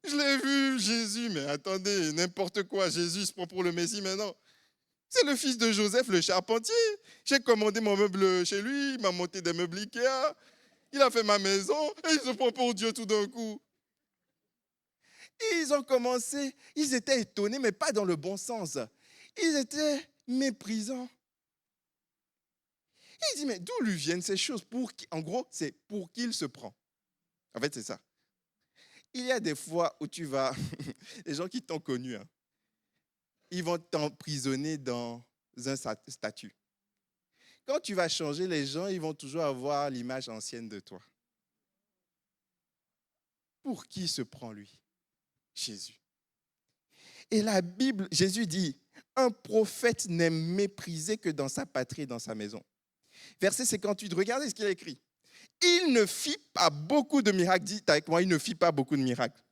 Je l'ai vu, Jésus, mais attendez, n'importe quoi, Jésus se prend pour le Messie maintenant. C'est le fils de Joseph, le charpentier. J'ai commandé mon meuble chez lui, il m'a monté des meubles Ikea, il a fait ma maison, et il se prend pour Dieu tout d'un coup. Ils ont commencé, ils étaient étonnés, mais pas dans le bon sens. Ils étaient méprisants. Ils disent, mais d'où lui viennent ces choses? En gros, c'est pour qui il se prend. En fait, c'est ça. Il y a des fois où tu vas, les gens qui t'ont connu, ils vont t'emprisonner dans un statut. Quand tu vas changer, les gens, ils vont toujours avoir l'image ancienne de toi. Pour qui se prend lui? Jésus. Et la Bible, Jésus dit, un prophète n'est méprisé que dans sa patrie et dans sa maison. Verset 58, regardez ce qu'il a écrit. Il ne fit pas beaucoup de miracles. Dites avec moi, il ne fit pas beaucoup de miracles.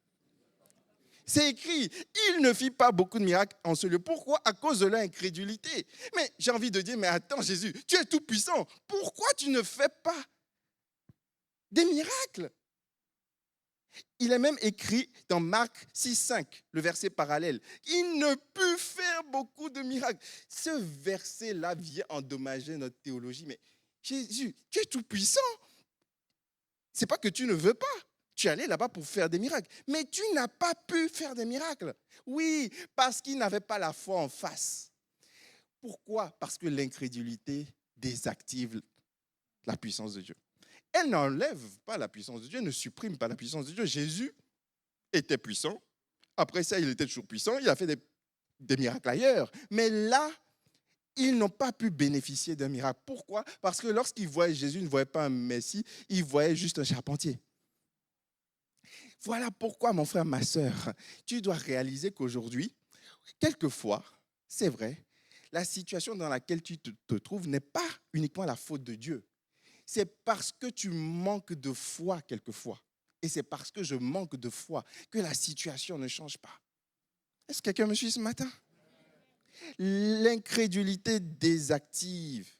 C'est écrit, il ne fit pas beaucoup de miracles en ce lieu. Pourquoi? À cause de leur incrédulité. Mais j'ai envie de dire, mais attends Jésus, tu es tout puissant. Pourquoi tu ne fais pas des miracles? Il est même écrit dans Marc 6,5, le verset parallèle. Il ne put faire beaucoup de miracles. Ce verset-là vient endommager notre théologie. Mais Jésus, tu es tout puissant. Ce n'est pas que tu ne veux pas. Tu es allé là-bas pour faire des miracles. Mais tu n'as pas pu faire des miracles. Oui, parce qu'il n'avait pas la foi en face. Pourquoi? Parce que l'incrédulité désactive la puissance de Dieu. Elle n'enlève pas la puissance de Dieu, ne supprime pas la puissance de Dieu. Jésus était puissant. Après ça, il était toujours puissant. Il a fait des miracles ailleurs. Mais là, ils n'ont pas pu bénéficier d'un miracle. Pourquoi? Parce que lorsqu'ils voyaient Jésus, ils ne voyaient pas un Messie, ils voyaient juste un charpentier. Voilà pourquoi, mon frère, ma sœur, tu dois réaliser qu'aujourd'hui, quelquefois, c'est vrai, la situation dans laquelle tu te trouves n'est pas uniquement la faute de Dieu. C'est parce que tu manques de foi quelquefois. Et c'est parce que je manque de foi que la situation ne change pas. Est-ce que quelqu'un me suit ce matin? L'incrédulité désactive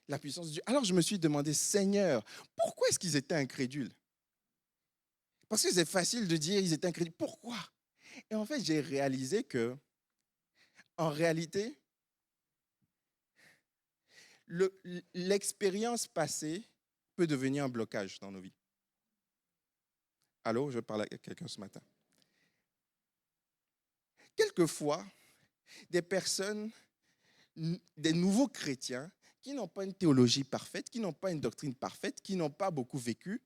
la puissance de Dieu. Alors je me suis demandé, Seigneur, pourquoi est-ce qu'ils étaient incrédules? Parce que c'est facile de dire ils étaient incrédules. Pourquoi? Et en fait, j'ai réalisé que, en réalité, l'expérience passée peut devenir un blocage dans nos vies. Allô, je parle à quelqu'un ce matin. Quelquefois, des personnes, des nouveaux chrétiens, qui n'ont pas une théologie parfaite, qui n'ont pas une doctrine parfaite, qui n'ont pas beaucoup vécu,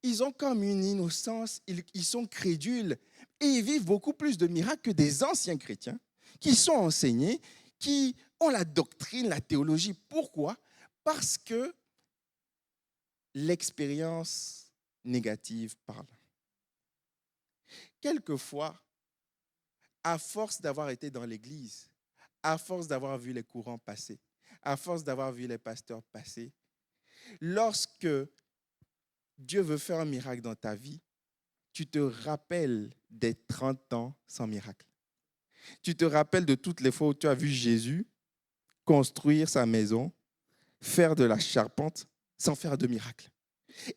ils ont comme une innocence, ils sont crédules et ils vivent beaucoup plus de miracles que des anciens chrétiens qui sont enseignés, qui ont la doctrine, la théologie. Pourquoi? Parce que l'expérience négative parle. Quelquefois, à force d'avoir été dans l'église, à force d'avoir vu les courants passer, à force d'avoir vu les pasteurs passer, lorsque Dieu veut faire un miracle dans ta vie, tu te rappelles des 30 ans sans miracle. Tu te rappelles de toutes les fois où tu as vu Jésus construire sa maison, faire de la charpente sans faire de miracle.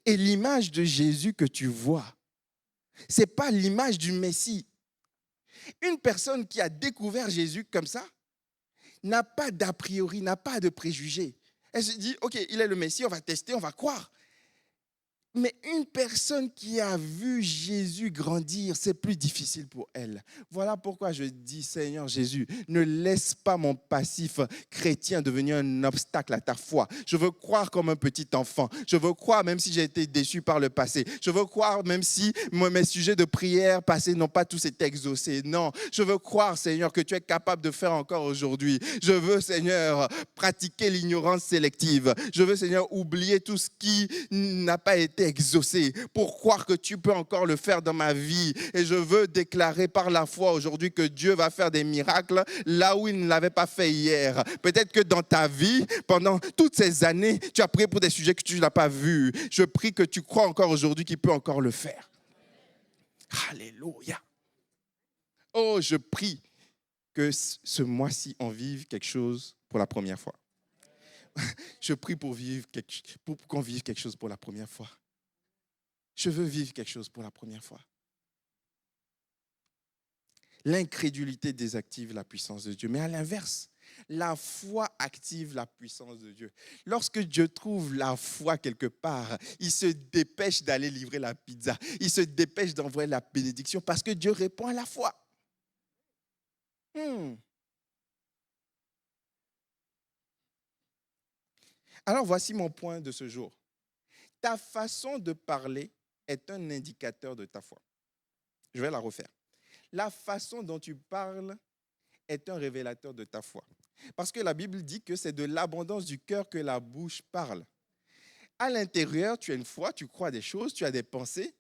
Et l'image de Jésus que tu vois, ce n'est pas l'image du Messie. Une personne qui a découvert Jésus comme ça n'a pas d'a priori, n'a pas de préjugés. Elle se dit, OK, il est le Messie, on va tester, on va croire. Mais une personne qui a vu Jésus grandir, c'est plus difficile pour elle. Voilà pourquoi je dis, Seigneur Jésus, ne laisse pas mon passif chrétien devenir un obstacle à ta foi. Je veux croire comme un petit enfant. Je veux croire même si j'ai été déçu par le passé. Je veux croire même si mes sujets de prière passés n'ont pas tous été exaucés. Non, je veux croire, Seigneur, que tu es capable de faire encore aujourd'hui. Je veux, Seigneur, pratiquer l'ignorance sélective. Je veux, Seigneur, oublier tout ce qui n'a pas été exaucé pour croire que tu peux encore le faire dans ma vie. Et je veux déclarer par la foi aujourd'hui que Dieu va faire des miracles là où il ne l'avait pas fait hier. Peut-être que dans ta vie, pendant toutes ces années, tu as prié pour des sujets que tu n'as pas vus. Je prie que tu crois encore aujourd'hui qu'il peut encore le faire. Alléluia. Oh, je prie que ce mois-ci, on vive quelque chose pour la première fois. Je prie pour qu'on vive quelque chose pour la première fois. Je veux vivre quelque chose pour la première fois. L'incrédulité désactive la puissance de Dieu. Mais à l'inverse, la foi active la puissance de Dieu. Lorsque Dieu trouve la foi quelque part, il se dépêche d'aller livrer la pizza. Il se dépêche d'envoyer la bénédiction parce que Dieu répond à la foi. Alors voici mon point de ce jour. Ta façon de parler est un indicateur de ta foi. Je vais la refaire. La façon dont tu parles est un révélateur de ta foi. Parce que la Bible dit que c'est de l'abondance du cœur que la bouche parle. À l'intérieur, tu as une foi, tu crois des choses, tu as des pensées,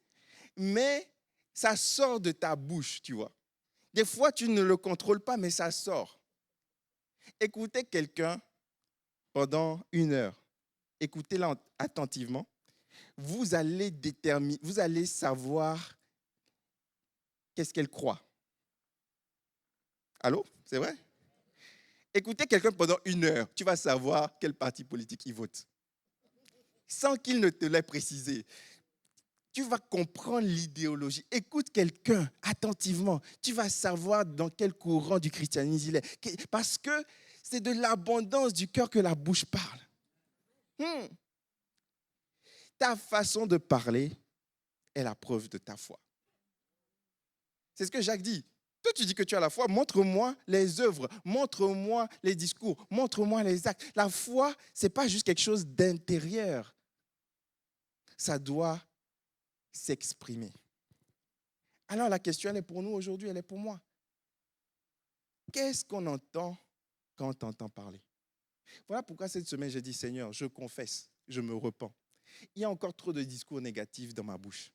mais ça sort de ta bouche, tu vois. Des fois, tu ne le contrôles pas, mais ça sort. Écoutez quelqu'un pendant 1 heure. Écoutez-la attentivement. Vous allez savoir qu'est-ce qu'elle croit. Allô? C'est vrai? Écoutez quelqu'un pendant 1 heure, tu vas savoir quel parti politique il vote. Sans qu'il ne te l'ait précisé. Tu vas comprendre l'idéologie. Écoute quelqu'un attentivement. Tu vas savoir dans quel courant du christianisme il est. Parce que c'est de l'abondance du cœur que la bouche parle. Ta façon de parler est la preuve de ta foi. C'est ce que Jacques dit. Toi, tu dis que tu as la foi, montre-moi les œuvres, montre-moi les discours, montre-moi les actes. La foi, ce n'est pas juste quelque chose d'intérieur. Ça doit s'exprimer. Alors la question, elle est pour nous aujourd'hui, elle est pour moi. Qu'est-ce qu'on entend quand on entend parler? Voilà pourquoi cette semaine, j'ai dit, Seigneur, je confesse, je me repens. Il y a encore trop de discours négatifs dans ma bouche.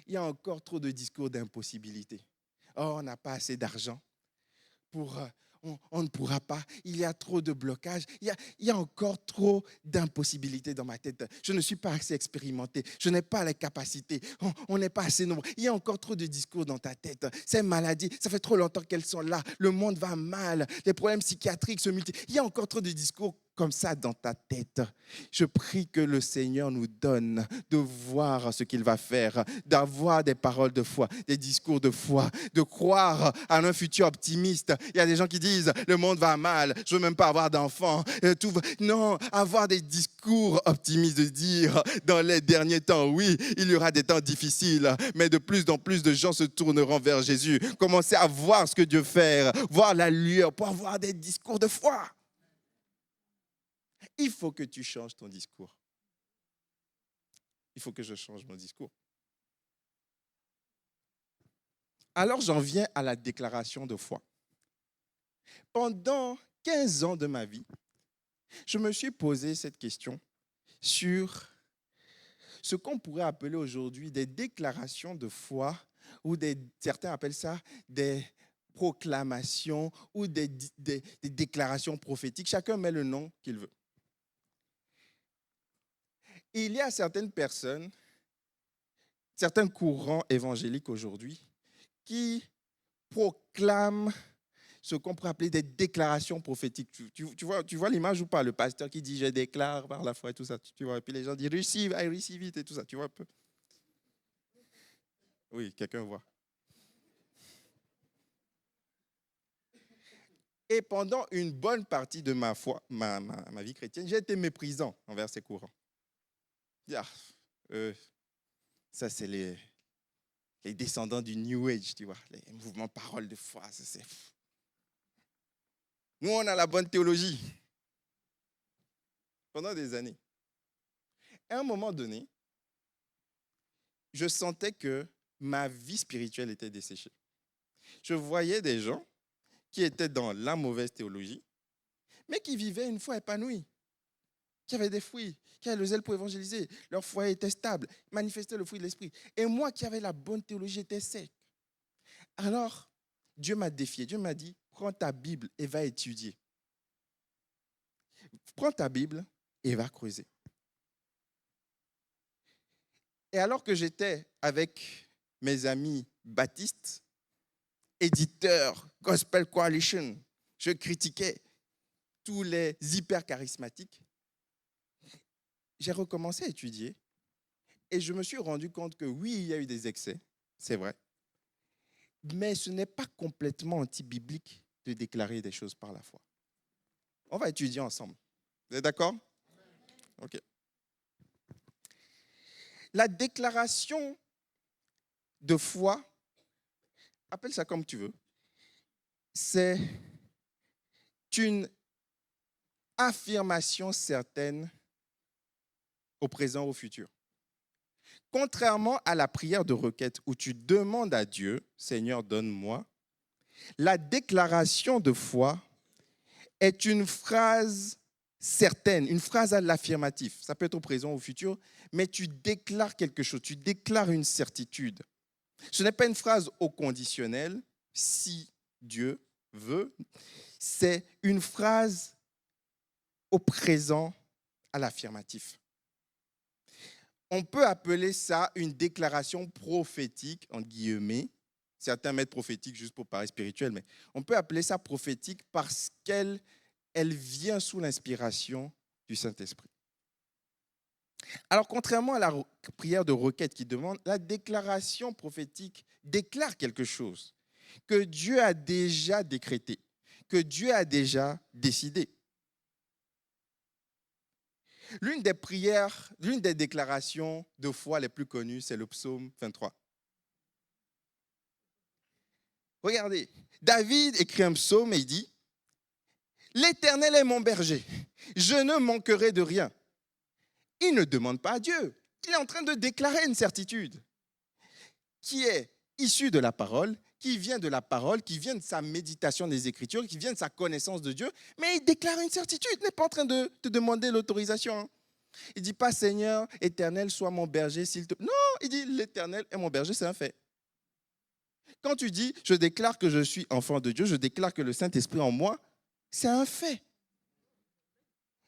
Il y a encore trop de discours d'impossibilité. Oh, on n'a pas assez d'argent. On ne pourra pas. Il y a trop de blocages. Il y a encore trop d'impossibilités dans ma tête. Je ne suis pas assez expérimenté. Je n'ai pas les capacités. On n'est pas assez nombreux. Il y a encore trop de discours dans ta tête. Ces maladies, ça fait trop longtemps qu'elles sont là. Le monde va mal. Les problèmes psychiatriques se multiplient. Il y a encore trop de discours comme ça dans ta tête. Je prie que le Seigneur nous donne de voir ce qu'il va faire, d'avoir des paroles de foi, des discours de foi, de croire à un futur optimiste. Il y a des gens qui disent, le monde va mal, je ne veux même pas avoir d'enfants. Non, avoir des discours optimistes, de dire, dans les derniers temps, oui, il y aura des temps difficiles, mais de plus en plus de gens se tourneront vers Jésus. Commencez à voir ce que Dieu fait, voir la lueur pour avoir des discours de foi. Il faut que tu changes ton discours. Il faut que je change mon discours. Alors j'en viens à la déclaration de foi. Pendant 15 ans de ma vie, je me suis posé cette question sur ce qu'on pourrait appeler aujourd'hui des déclarations de foi, ou certains appellent ça des proclamations ou des déclarations prophétiques. Chacun met le nom qu'il veut. Il y a certaines personnes, certains courants évangéliques aujourd'hui qui proclament ce qu'on pourrait appeler des déclarations prophétiques. Tu vois l'image ou pas? Le pasteur qui dit « je déclare par la foi » et tout ça. Tu vois, et puis les gens disent « receive, I receive it » et tout ça. Tu vois un peu? Oui, quelqu'un voit. Et pendant une bonne partie de ma vie chrétienne, j'ai été méprisant envers ces courants. Ça, c'est les descendants du New Age, tu vois, les mouvements paroles de foi. Nous, on a la bonne théologie. Pendant des années. À un moment donné, je sentais que ma vie spirituelle était desséchée. Je voyais des gens qui étaient dans la mauvaise théologie, mais qui vivaient une foi épanouie, qui avaient des fruits, qui avaient le zèle pour évangéliser. Leur foi était stable, manifestait le fruit de l'esprit. Et moi qui avais la bonne théologie, j'étais sec. Alors, Dieu m'a défié. Dieu m'a dit, prends ta Bible et va étudier. Prends ta Bible et va creuser. Et alors que j'étais avec mes amis baptistes, éditeurs, Gospel Coalition, je critiquais tous les hyper charismatiques, j'ai recommencé à étudier et je me suis rendu compte que oui, il y a eu des excès, c'est vrai, mais ce n'est pas complètement anti-biblique de déclarer des choses par la foi. On va étudier ensemble. Vous êtes d'accord? OK. La déclaration de foi, appelle ça comme tu veux, c'est une affirmation certaine au présent, au futur. Contrairement à la prière de requête où tu demandes à Dieu, Seigneur, donne-moi, la déclaration de foi est une phrase certaine, une phrase à l'affirmatif. Ça peut être au présent, au futur, mais tu déclares quelque chose, tu déclares une certitude. Ce n'est pas une phrase au conditionnel, si Dieu veut, c'est une phrase au présent à l'affirmatif. On peut appeler ça une déclaration prophétique, en guillemets. Certains mettent prophétique juste pour parler spirituel, mais on peut appeler ça prophétique parce qu'elle vient sous l'inspiration du Saint-Esprit. Alors, contrairement à la prière de requête qui demande, la déclaration prophétique déclare quelque chose que Dieu a déjà décrété, que Dieu a déjà décidé. L'une des déclarations de foi les plus connues, c'est le psaume 23. Regardez, David écrit un psaume et il dit « L'Éternel est mon berger, je ne manquerai de rien ». Il ne demande pas à Dieu, il est en train de déclarer une certitude qui est issue de la parole, qui vient de la parole, qui vient de sa méditation des Écritures, qui vient de sa connaissance de Dieu, mais il déclare une certitude, il n'est pas en train de te demander l'autorisation. Il ne dit pas « Seigneur, Éternel, sois mon berger, s'il te plaît ». Non, il dit « L'Éternel est mon berger », c'est un fait. Quand tu dis « Je déclare que je suis enfant de Dieu, je déclare que le Saint-Esprit en moi », c'est un fait.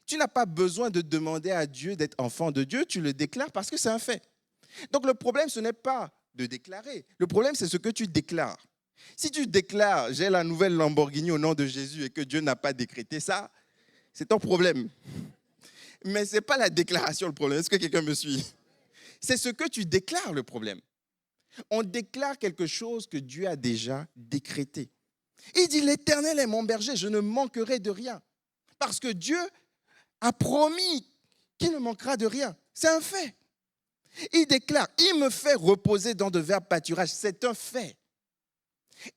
Tu n'as pas besoin de demander à Dieu d'être enfant de Dieu, tu le déclares parce que c'est un fait. Donc le problème, ce n'est pas de déclarer. Le problème, c'est ce que tu déclares. Si tu déclares « j'ai la nouvelle Lamborghini au nom de Jésus » et que Dieu n'a pas décrété ça, c'est ton problème. Mais ce n'est pas la déclaration le problème. Est-ce que quelqu'un me suit? C'est ce que tu déclares le problème. On déclare quelque chose que Dieu a déjà décrété. Il dit « L'Éternel est mon berger, je ne manquerai de rien. » Parce que Dieu a promis qu'il ne manquera de rien. C'est un fait. Il déclare, il me fait reposer dans de verts pâturages. C'est un fait.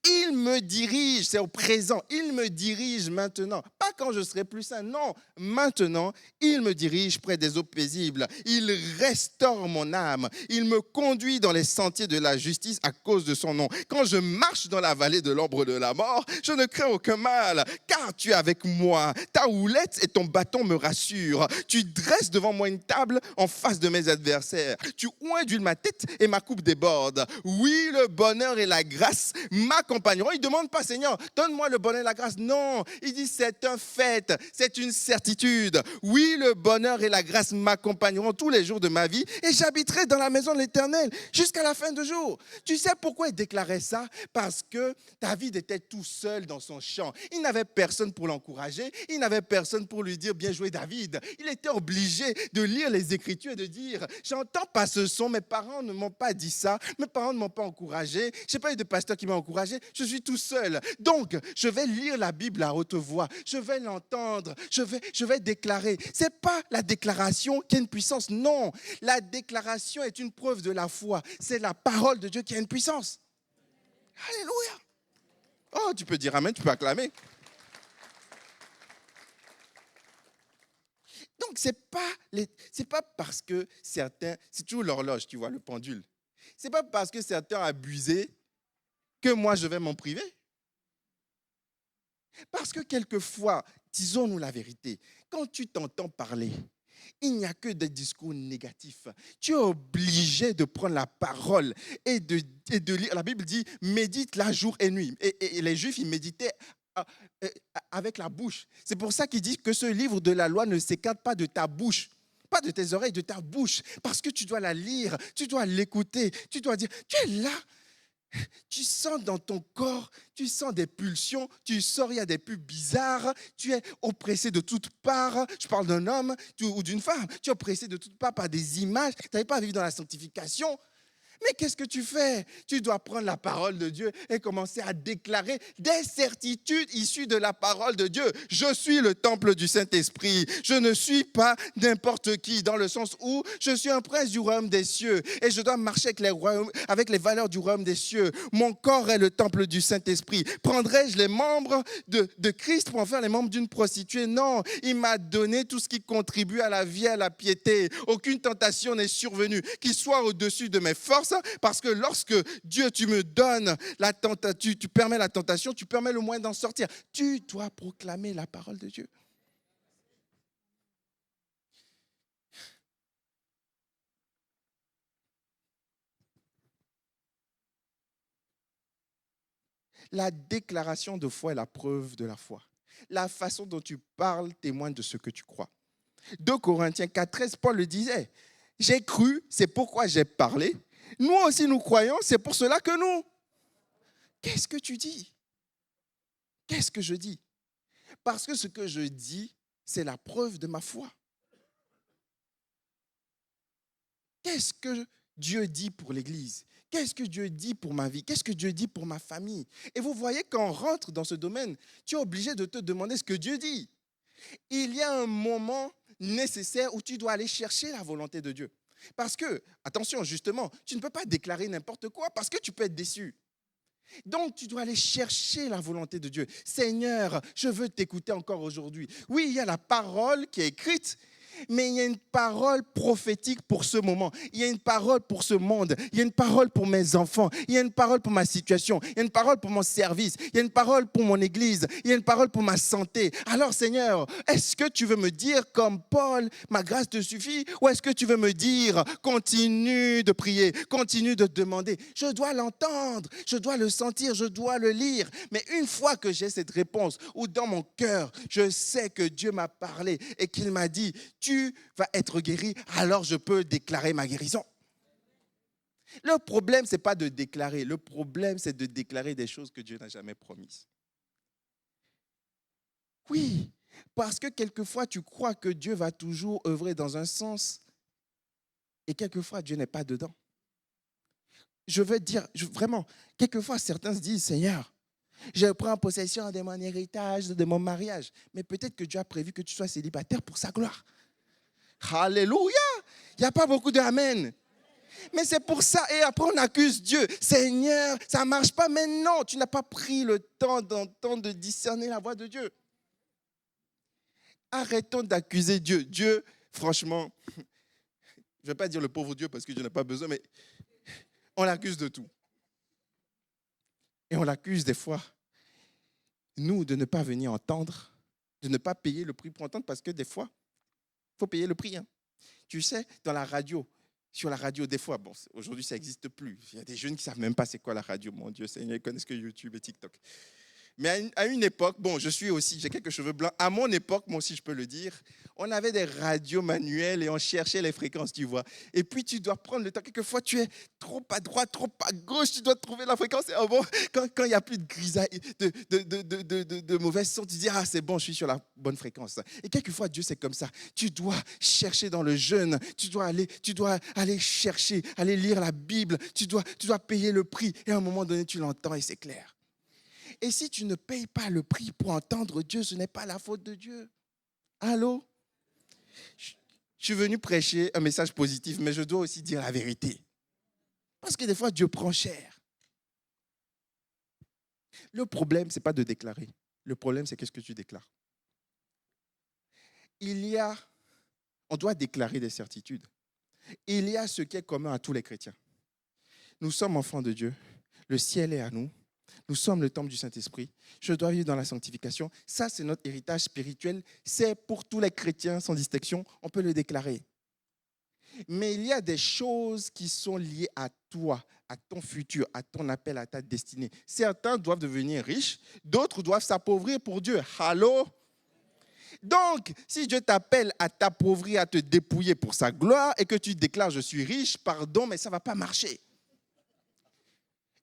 Il me dirige, c'est au présent, il me dirige maintenant. Pas quand je serai plus sain, non. Maintenant, il me dirige près des eaux paisibles. Il restaure mon âme. Il me conduit dans les sentiers de la justice à cause de son nom. Quand je marche dans la vallée de l'ombre de la mort, je ne crains aucun mal, car tu es avec moi. Ta houlette et ton bâton me rassurent. Tu dresses devant moi une table en face de mes adversaires. Tu oins d'huile ma tête et ma coupe déborde. Oui, le bonheur et la grâce m'accompagneront. Il ne demande pas, Seigneur, donne-moi le bonheur et la grâce. Non, il dit, c'est un fait, c'est une certitude. Oui, le bonheur et la grâce m'accompagneront tous les jours de ma vie et j'habiterai dans la maison de l'Éternel jusqu'à la fin du jour. Tu sais pourquoi il déclarait ça? Parce que David était tout seul dans son champ. Il n'avait personne pour l'encourager. Il n'avait personne pour lui dire, bien joué David. Il était obligé de lire les Écritures et de dire, j'entends pas ce son, mes parents ne m'ont pas dit ça, mes parents ne m'ont pas encouragé, je n'ai pas eu de pasteur qui m'a encouragé, je suis tout seul. Donc, je vais lire la Bible à haute voix, je vais l'entendre, je vais déclarer. Ce n'est pas la déclaration qui a une puissance, non. La déclaration est une preuve de la foi. C'est la parole de Dieu qui a une puissance. Alléluia. Oh, tu peux dire amen, tu peux acclamer. Donc, ce n'est pas parce que certains, c'est toujours l'horloge, tu vois, le pendule. Ce n'est pas parce que certains abusé que moi je vais m'en priver. Parce que quelquefois, disons-nous la vérité, quand tu t'entends parler, il n'y a que des discours négatifs. Tu es obligé de prendre la parole et de lire. La Bible dit, médite la jour et nuit. Et les Juifs, ils méditaient avec la bouche. C'est pour ça qu'il dit que ce livre de la loi ne s'écarte pas de ta bouche. Pas de tes oreilles, de ta bouche. Parce que tu dois la lire, tu dois l'écouter, tu dois dire, tu es là. Tu sens dans ton corps, tu sens des pulsions, tu sors, il y a des pulsions bizarres, tu es oppressé de toutes parts. Je parle d'un homme ou d'une femme, tu es oppressé de toutes parts par des images, tu n'arrives pas à vivre dans la sanctification. Mais qu'est-ce que tu fais? Tu dois prendre la parole de Dieu et commencer à déclarer des certitudes issues de la parole de Dieu. Je suis le temple du Saint-Esprit. Je ne suis pas n'importe qui, dans le sens où je suis un prince du royaume des cieux et je dois marcher avec les valeurs du royaume des cieux. Mon corps est le temple du Saint-Esprit. Prendrai-je les membres de Christ pour en faire les membres d'une prostituée? Non, il m'a donné tout ce qui contribue à la vie, à la piété. Aucune tentation n'est survenue qui soit au-dessus de mes forces. Parce que lorsque Dieu, tu me donnes la tentation, tu permets la tentation, tu permets le moyen d'en sortir. Tu dois proclamer la parole de Dieu. La déclaration de foi est la preuve de la foi. La façon dont tu parles témoigne de ce que tu crois. 2 Corinthiens 4,13, Paul le disait. J'ai cru, c'est pourquoi j'ai parlé. Nous aussi, nous croyons, c'est pour cela que nous. Qu'est-ce que tu dis? Qu'est-ce que je dis? Parce que ce que je dis, c'est la preuve de ma foi. Qu'est-ce que Dieu dit pour l'Église? Qu'est-ce que Dieu dit pour ma vie? Qu'est-ce que Dieu dit pour ma famille? Et vous voyez, quand on rentre dans ce domaine, tu es obligé de te demander ce que Dieu dit. Il y a un moment nécessaire où tu dois aller chercher la volonté de Dieu. Parce que, attention, justement, tu ne peux pas déclarer n'importe quoi parce que tu peux être déçu. Donc, tu dois aller chercher la volonté de Dieu. Seigneur, je veux t'écouter encore aujourd'hui. Oui, il y a la parole qui est écrite, mais il y a une parole prophétique pour ce moment. Il y a une parole pour ce monde. Il y a une parole pour mes enfants. Il y a une parole pour ma situation. Il y a une parole pour mon service. Il y a une parole pour mon église. Il y a une parole pour ma santé. Alors, Seigneur, est-ce que tu veux me dire comme Paul, ma grâce te suffit? Ou est-ce que tu veux me dire, continue de prier, continue de demander? Je dois l'entendre, je dois le sentir, je dois le lire. Mais une fois que j'ai cette réponse, ou dans mon cœur, je sais que Dieu m'a parlé et qu'il m'a dit, tu vas être guéri, alors je peux déclarer ma guérison. Le problème, ce n'est pas de déclarer. Le problème, c'est de déclarer des choses que Dieu n'a jamais promises. Oui, parce que quelquefois, tu crois que Dieu va toujours œuvrer dans un sens et quelquefois, Dieu n'est pas dedans. Je veux dire, vraiment, quelquefois, certains se disent, Seigneur, je prends possession de mon héritage, de mon mariage. Mais peut-être que Dieu a prévu que tu sois célibataire pour sa gloire. Alléluia! Il n'y a pas beaucoup d'amen. Mais c'est pour ça, et après on accuse Dieu. Seigneur, ça ne marche pas, mais non, tu n'as pas pris le temps d'entendre, de discerner la voix de Dieu. Arrêtons d'accuser Dieu. Dieu, franchement, je ne vais pas dire le pauvre Dieu parce que Dieu n'a pas besoin, mais on l'accuse de tout. Et on l'accuse des fois, nous, de ne pas venir entendre, de ne pas payer le prix pour entendre, parce que des fois, il faut payer le prix. Hein. Tu sais, dans la radio, sur la radio, des fois, bon, aujourd'hui, ça n'existe plus. Il y a des jeunes qui ne savent même pas c'est quoi la radio, mon Dieu Seigneur, ils connaissent que YouTube et TikTok. Mais à une époque, bon, j'ai quelques cheveux blancs. À mon époque, moi aussi, je peux le dire, on avait des radios manuelles et on cherchait les fréquences, tu vois. Et puis, tu dois prendre le temps. Quelquefois, tu es trop à droite, trop à gauche, tu dois trouver la fréquence. Et bon, quand il n'y a plus de grisaille, de mauvais son, tu dis, ah, c'est bon, je suis sur la bonne fréquence. Et quelquefois, Dieu, c'est comme ça. Tu dois chercher dans le jeûne, tu dois aller chercher, aller lire la Bible, tu dois payer le prix. Et à un moment donné, tu l'entends et c'est clair. Et si tu ne payes pas le prix pour entendre Dieu, ce n'est pas la faute de Dieu. Allô? Je suis venu prêcher un message positif, mais je dois aussi dire la vérité. Parce que des fois, Dieu prend cher. Le problème, ce n'est pas de déclarer. Le problème, c'est qu'est-ce que tu déclares. On doit déclarer des certitudes. Il y a ce qui est commun à tous les chrétiens. Nous sommes enfants de Dieu. Le ciel est à nous. Nous sommes le temple du Saint-Esprit. Je dois vivre dans la sanctification. Ça, c'est notre héritage spirituel. C'est pour tous les chrétiens sans distinction. On peut le déclarer. Mais il y a des choses qui sont liées à toi, à ton futur, à ton appel, à ta destinée. Certains doivent devenir riches, d'autres doivent s'appauvrir pour Dieu. Allô? Donc, si Dieu t'appelle à t'appauvrir, à te dépouiller pour sa gloire et que tu déclares « je suis riche », pardon, mais ça ne va pas marcher.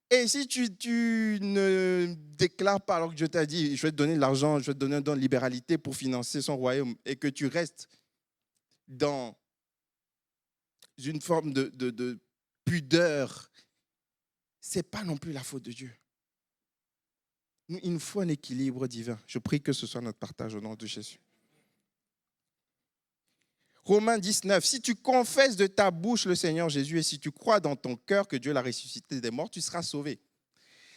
Et si tu ne déclares pas alors que Dieu t'a dit « je vais te donner de l'argent, je vais te donner un don de libéralité pour financer son royaume » et que tu restes dans une forme de pudeur, ce n'est pas non plus la faute de Dieu. Il nous faut un équilibre divin. Je prie que ce soit notre partage au nom de Jésus. Romains 19, si tu confesses de ta bouche le Seigneur Jésus et si tu crois dans ton cœur que Dieu l'a ressuscité des morts, tu seras sauvé.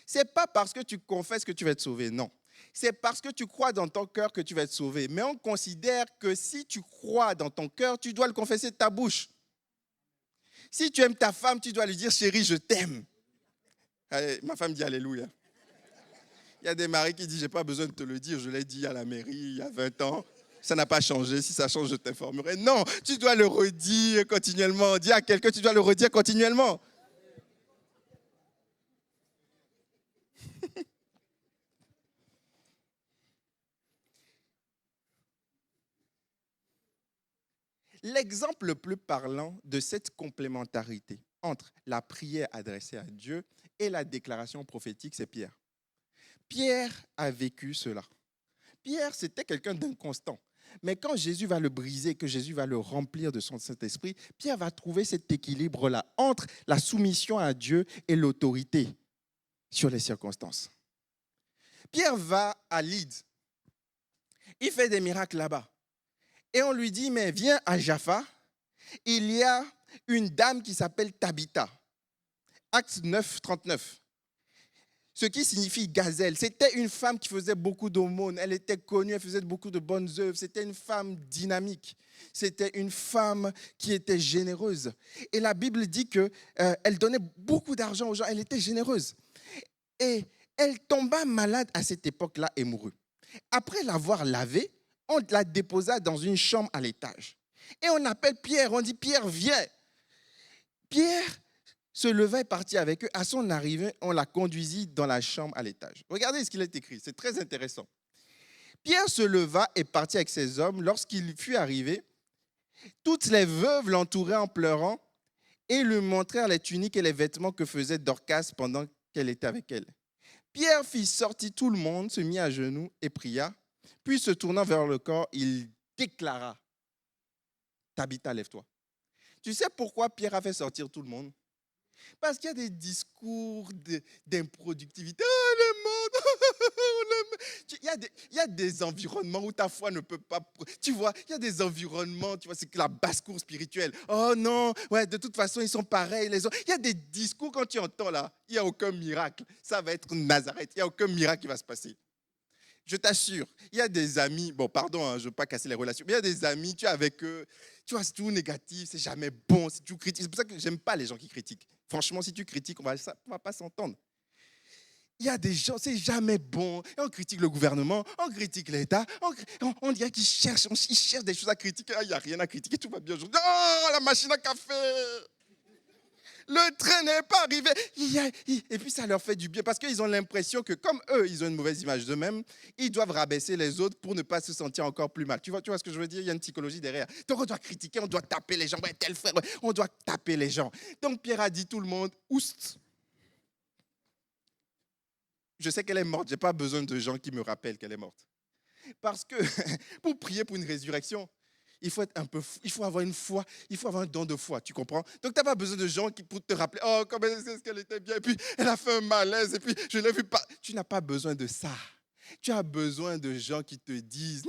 Ce n'est pas parce que tu confesses que tu vas être sauvé, non. C'est parce que tu crois dans ton cœur que tu vas être sauvé. Mais on considère que si tu crois dans ton cœur, tu dois le confesser de ta bouche. Si tu aimes ta femme, tu dois lui dire « Chérie, je t'aime ». Ma femme dit « Alléluia ». Il y a des maris qui disent « Je n'ai pas besoin de te le dire, je l'ai dit à la mairie il y a 20 ans ». Ça n'a pas changé. Si ça change, je t'informerai. Non, tu dois le redire continuellement. Dis à quelqu'un, tu dois le redire continuellement. L'exemple le plus parlant de cette complémentarité entre la prière adressée à Dieu et la déclaration prophétique, c'est Pierre. Pierre a vécu cela. Pierre, c'était quelqu'un d'inconstant. Mais quand Jésus va le briser, que Jésus va le remplir de son Saint-Esprit, Pierre va trouver cet équilibre-là entre la soumission à Dieu et l'autorité sur les circonstances. Pierre va à Lydde. Il fait des miracles là-bas. Et on lui dit, mais viens à Jaffa, il y a une dame qui s'appelle Tabitha. Acte 9, 39. Ce qui signifie gazelle. C'était une femme qui faisait beaucoup d'aumônes. Elle était connue, elle faisait beaucoup de bonnes œuvres. C'était une femme dynamique. C'était une femme qui était généreuse. Et la Bible dit qu'elle donnait beaucoup d'argent aux gens. Elle était généreuse. Et elle tomba malade à cette époque-là et mourut. Après l'avoir lavée, on la déposa dans une chambre à l'étage. Et on appelle Pierre, on dit « Pierre, viens ». Pierre se leva et partit avec eux. À son arrivée, on la conduisit dans la chambre à l'étage. Regardez ce qu'il est écrit, c'est très intéressant. Pierre se leva et partit avec ses hommes. Lorsqu'il fut arrivé, toutes les veuves l'entouraient en pleurant et lui montrèrent les tuniques et les vêtements que faisait Dorcas pendant qu'elle était avec elle. Pierre fit sortir tout le monde, se mit à genoux et pria. Puis, se tournant vers le corps, il déclara « Tabitha, lève-toi ». Tu sais pourquoi Pierre a fait sortir tout le monde? Parce qu'il y a des discours d'improductivité. « Oh, le monde, Il y a des environnements où ta foi ne peut pas... Tu vois, il y a des environnements, tu vois, c'est que la basse-cour spirituelle. Oh non, ouais, de toute façon, ils sont pareils. Les autres. Il y a des discours, quand tu entends là, il n'y a aucun miracle. Ça va être Nazareth, il n'y a aucun miracle qui va se passer. Je t'assure, il y a des amis, bon, pardon, hein, je ne veux pas casser les relations, mais il y a des amis, tu es avec eux, tu vois, c'est tout négatif, c'est jamais bon, c'est tout critique. C'est pour ça que je n'aime pas les gens qui critiquent. Franchement, si tu critiques, on va pas s'entendre. Il y a des gens, c'est jamais bon. Et on critique le gouvernement, on critique l'État, on dirait qu'ils cherchent des choses à critiquer. Ah, il n'y a rien à critiquer, tout va bien aujourd'hui. Oh, la machine à café! Le train n'est pas arrivé. Et puis ça leur fait du bien parce qu'ils ont l'impression que comme eux, ils ont une mauvaise image d'eux-mêmes, ils doivent rabaisser les autres pour ne pas se sentir encore plus mal. Tu vois ce que je veux dire? Il y a une psychologie derrière. Donc on doit critiquer, on doit taper les gens. Ouais, tel frère, ouais, on doit taper les gens. Donc Pierre a dit tout le monde, oust. Je sais qu'elle est morte, je n'ai pas besoin de gens qui me rappellent qu'elle est morte. Parce que pour prier pour une résurrection, il faut être un peu fou, il faut avoir une foi, il faut avoir un don de foi, tu comprends? Donc, tu n'as pas besoin de gens qui pour te rappeler, oh, comment est-ce qu'elle était bien, et puis elle a fait un malaise, et puis je ne l'ai vu pas. Tu n'as pas besoin de ça. Tu as besoin de gens qui te disent,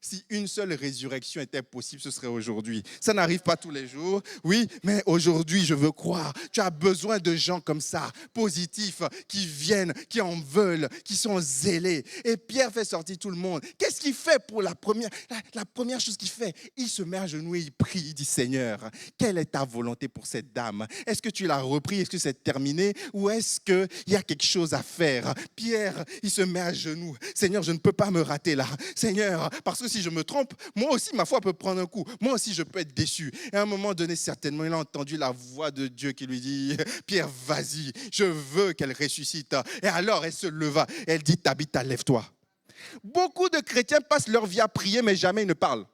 si une seule résurrection était possible, ce serait aujourd'hui. Ça n'arrive pas tous les jours, oui, mais aujourd'hui, je veux croire. Tu as besoin de gens comme ça, positifs, qui viennent, qui en veulent, qui sont zélés. Et Pierre fait sortir tout le monde. Qu'est-ce qu'il fait pour la première chose qu'il fait? Il se met à genoux et il prie. Il dit, Seigneur, quelle est ta volonté pour cette dame? Est-ce que tu l'as repris? Est-ce que c'est terminé? Ou est-ce qu'il y a quelque chose à faire? Pierre, il se met à genoux. Seigneur, je ne peux pas me rater là. Seigneur, parce que si je me trompe, moi aussi, ma foi peut prendre un coup. Moi aussi, je peux être déçu. Et à un moment donné, certainement, il a entendu la voix de Dieu qui lui dit, Pierre, vas-y, je veux qu'elle ressuscite. Et alors, elle se leva. Et elle dit, Tabitha, lève-toi. Beaucoup de chrétiens passent leur vie à prier, mais jamais ils ne parlent.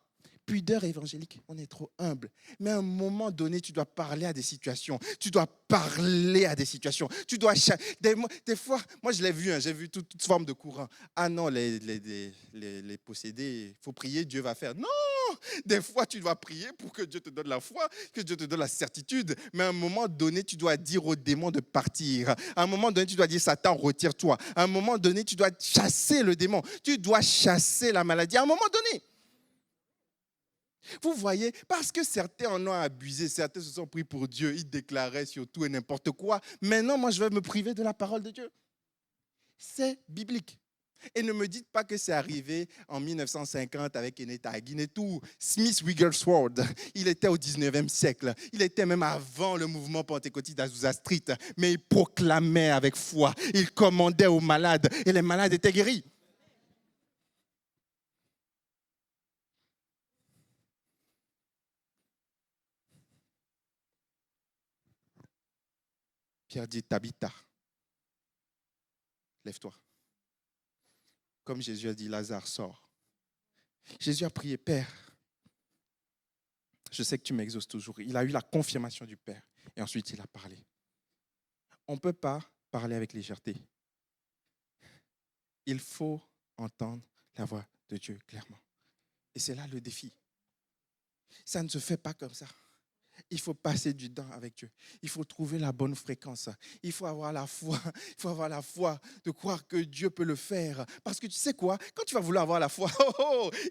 Pudeur évangélique, on est trop humble. Mais à un moment donné, tu dois parler à des situations. Tu dois parler à des situations. Tu dois... Des fois, moi je l'ai vu, j'ai vu toute forme de courant. Ah non, les possédés, il faut prier, Dieu va faire. Non! Des fois, tu dois prier pour que Dieu te donne la foi, que Dieu te donne la certitude. Mais à un moment donné, tu dois dire aux démons de partir. À un moment donné, tu dois dire, Satan, retire-toi. À un moment donné, tu dois chasser le démon. Tu dois chasser la maladie. À un moment donné. Vous voyez, parce que certains en ont abusé, certains se sont pris pour Dieu, ils déclaraient sur tout et n'importe quoi. Maintenant, moi, je vais me priver de la parole de Dieu. C'est biblique. Et ne me dites pas que c'est arrivé en 1950 avec Kenneth Hagin et tout. Smith Wigglesworth, il était au 19e siècle. Il était même avant le mouvement pentecôtiste d'Azusa Street. Mais il proclamait avec foi. Il commandait aux malades et les malades étaient guéris. Pierre dit, Tabitha, lève-toi. Comme Jésus a dit, Lazare, sort. Jésus a prié, Père, je sais que tu m'exauces toujours. Il a eu la confirmation du Père. Et ensuite, il a parlé. On ne peut pas parler avec légèreté. Il faut entendre la voix de Dieu clairement. Et c'est là le défi. Ça ne se fait pas comme ça. Il faut passer du temps avec Dieu. Il faut trouver la bonne fréquence. Il faut avoir la foi. Il faut avoir la foi de croire que Dieu peut le faire. Parce que tu sais quoi? Quand tu vas vouloir avoir la foi,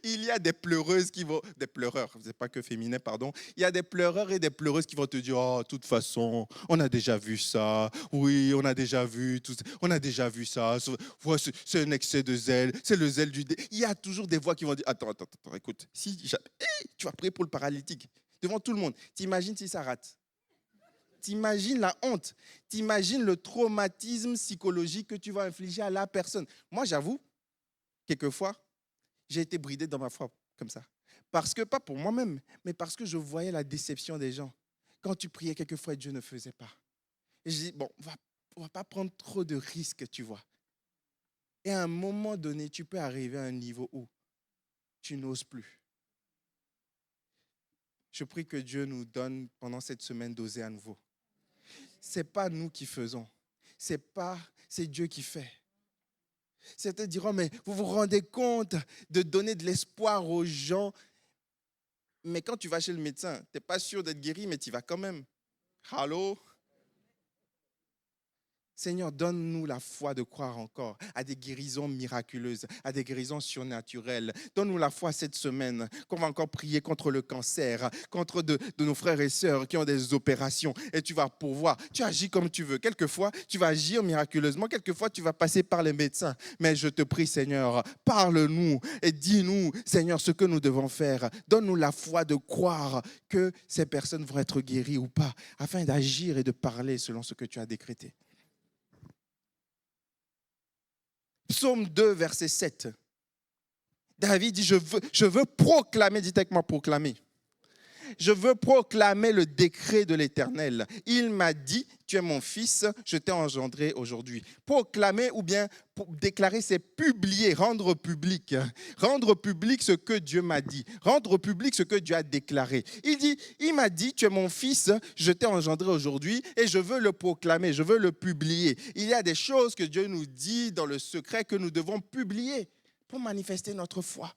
il y a des pleureuses qui vont... Des pleureurs, ce n'est pas que féminin, pardon. Il y a des pleureurs et des pleureuses qui vont te dire, oh, de toute façon, on a déjà vu ça. Oui, on a déjà vu tout ça. On a déjà vu ça. C'est un excès de zèle. C'est le zèle du... Il y a toujours des voix qui vont dire, attends, écoute. Si tu vas prier pour le paralytique. Devant tout le monde. T'imagines si ça rate? T'imagines la honte? T'imagines le traumatisme psychologique que tu vas infliger à la personne? Moi, j'avoue, quelquefois, j'ai été bridé dans ma foi comme ça. Parce que, pas pour moi-même, mais parce que je voyais la déception des gens. Quand tu priais, quelquefois, Dieu ne faisait pas. Et je dis, bon, on va pas prendre trop de risques, tu vois. Et à un moment donné, tu peux arriver à un niveau où tu n'oses plus. Je prie que Dieu nous donne pendant cette semaine d'oser à nouveau. Ce n'est pas nous qui faisons. C'est Dieu qui fait. Certains diront, mais vous vous rendez compte de donner de l'espoir aux gens. Mais quand tu vas chez le médecin, tu n'es pas sûr d'être guéri, mais tu y vas quand même. Allô? Seigneur, donne-nous la foi de croire encore à des guérisons miraculeuses, à des guérisons surnaturelles. Donne-nous la foi cette semaine qu'on va encore prier contre le cancer, contre de nos frères et sœurs qui ont des opérations. Et tu vas pourvoir. Tu agis comme tu veux. Quelquefois, tu vas agir miraculeusement. Quelquefois, tu vas passer par les médecins. Mais je te prie, Seigneur, parle-nous et dis-nous, Seigneur, ce que nous devons faire. Donne-nous la foi de croire que ces personnes vont être guéries ou pas, afin d'agir et de parler selon ce que tu as décrété. Psaume 2, verset 7. David dit, je veux proclamer, dites avec moi proclamer. Je veux proclamer le décret de l'Éternel. Il m'a dit, tu es mon fils, je t'ai engendré aujourd'hui. Proclamer ou bien déclarer, c'est publier, rendre public. Rendre public ce que Dieu m'a dit. Rendre public ce que Dieu a déclaré. Il dit, il m'a dit, tu es mon fils, je t'ai engendré aujourd'hui et je veux le proclamer, je veux le publier. Il y a des choses que Dieu nous dit dans le secret que nous devons publier pour manifester notre foi.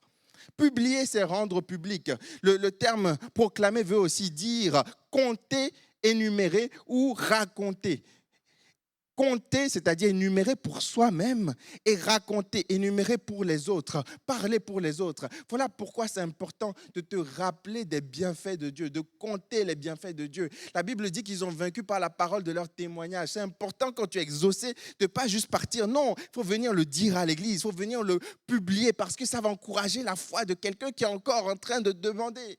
Publier, c'est rendre public. Le terme proclamer veut aussi dire compter, énumérer ou raconter. Compter, c'est-à-dire énumérer pour soi-même et raconter, énumérer pour les autres, parler pour les autres. Voilà pourquoi c'est important de te rappeler des bienfaits de Dieu, de compter les bienfaits de Dieu. La Bible dit qu'ils ont vaincu par la parole de leur témoignage. C'est important quand tu es exaucé de ne pas juste partir. Non, il faut venir le dire à l'église, il faut venir le publier parce que ça va encourager la foi de quelqu'un qui est encore en train de demander.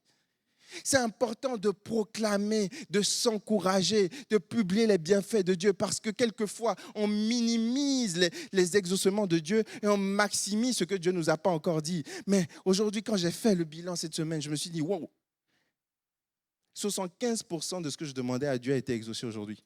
C'est important de proclamer, de s'encourager, de publier les bienfaits de Dieu parce que quelquefois, on minimise les exaucements de Dieu et on maximise ce que Dieu ne nous a pas encore dit. Mais aujourd'hui, quand j'ai fait le bilan cette semaine, je me suis dit, wow, 75% de ce que je demandais à Dieu a été exaucé aujourd'hui.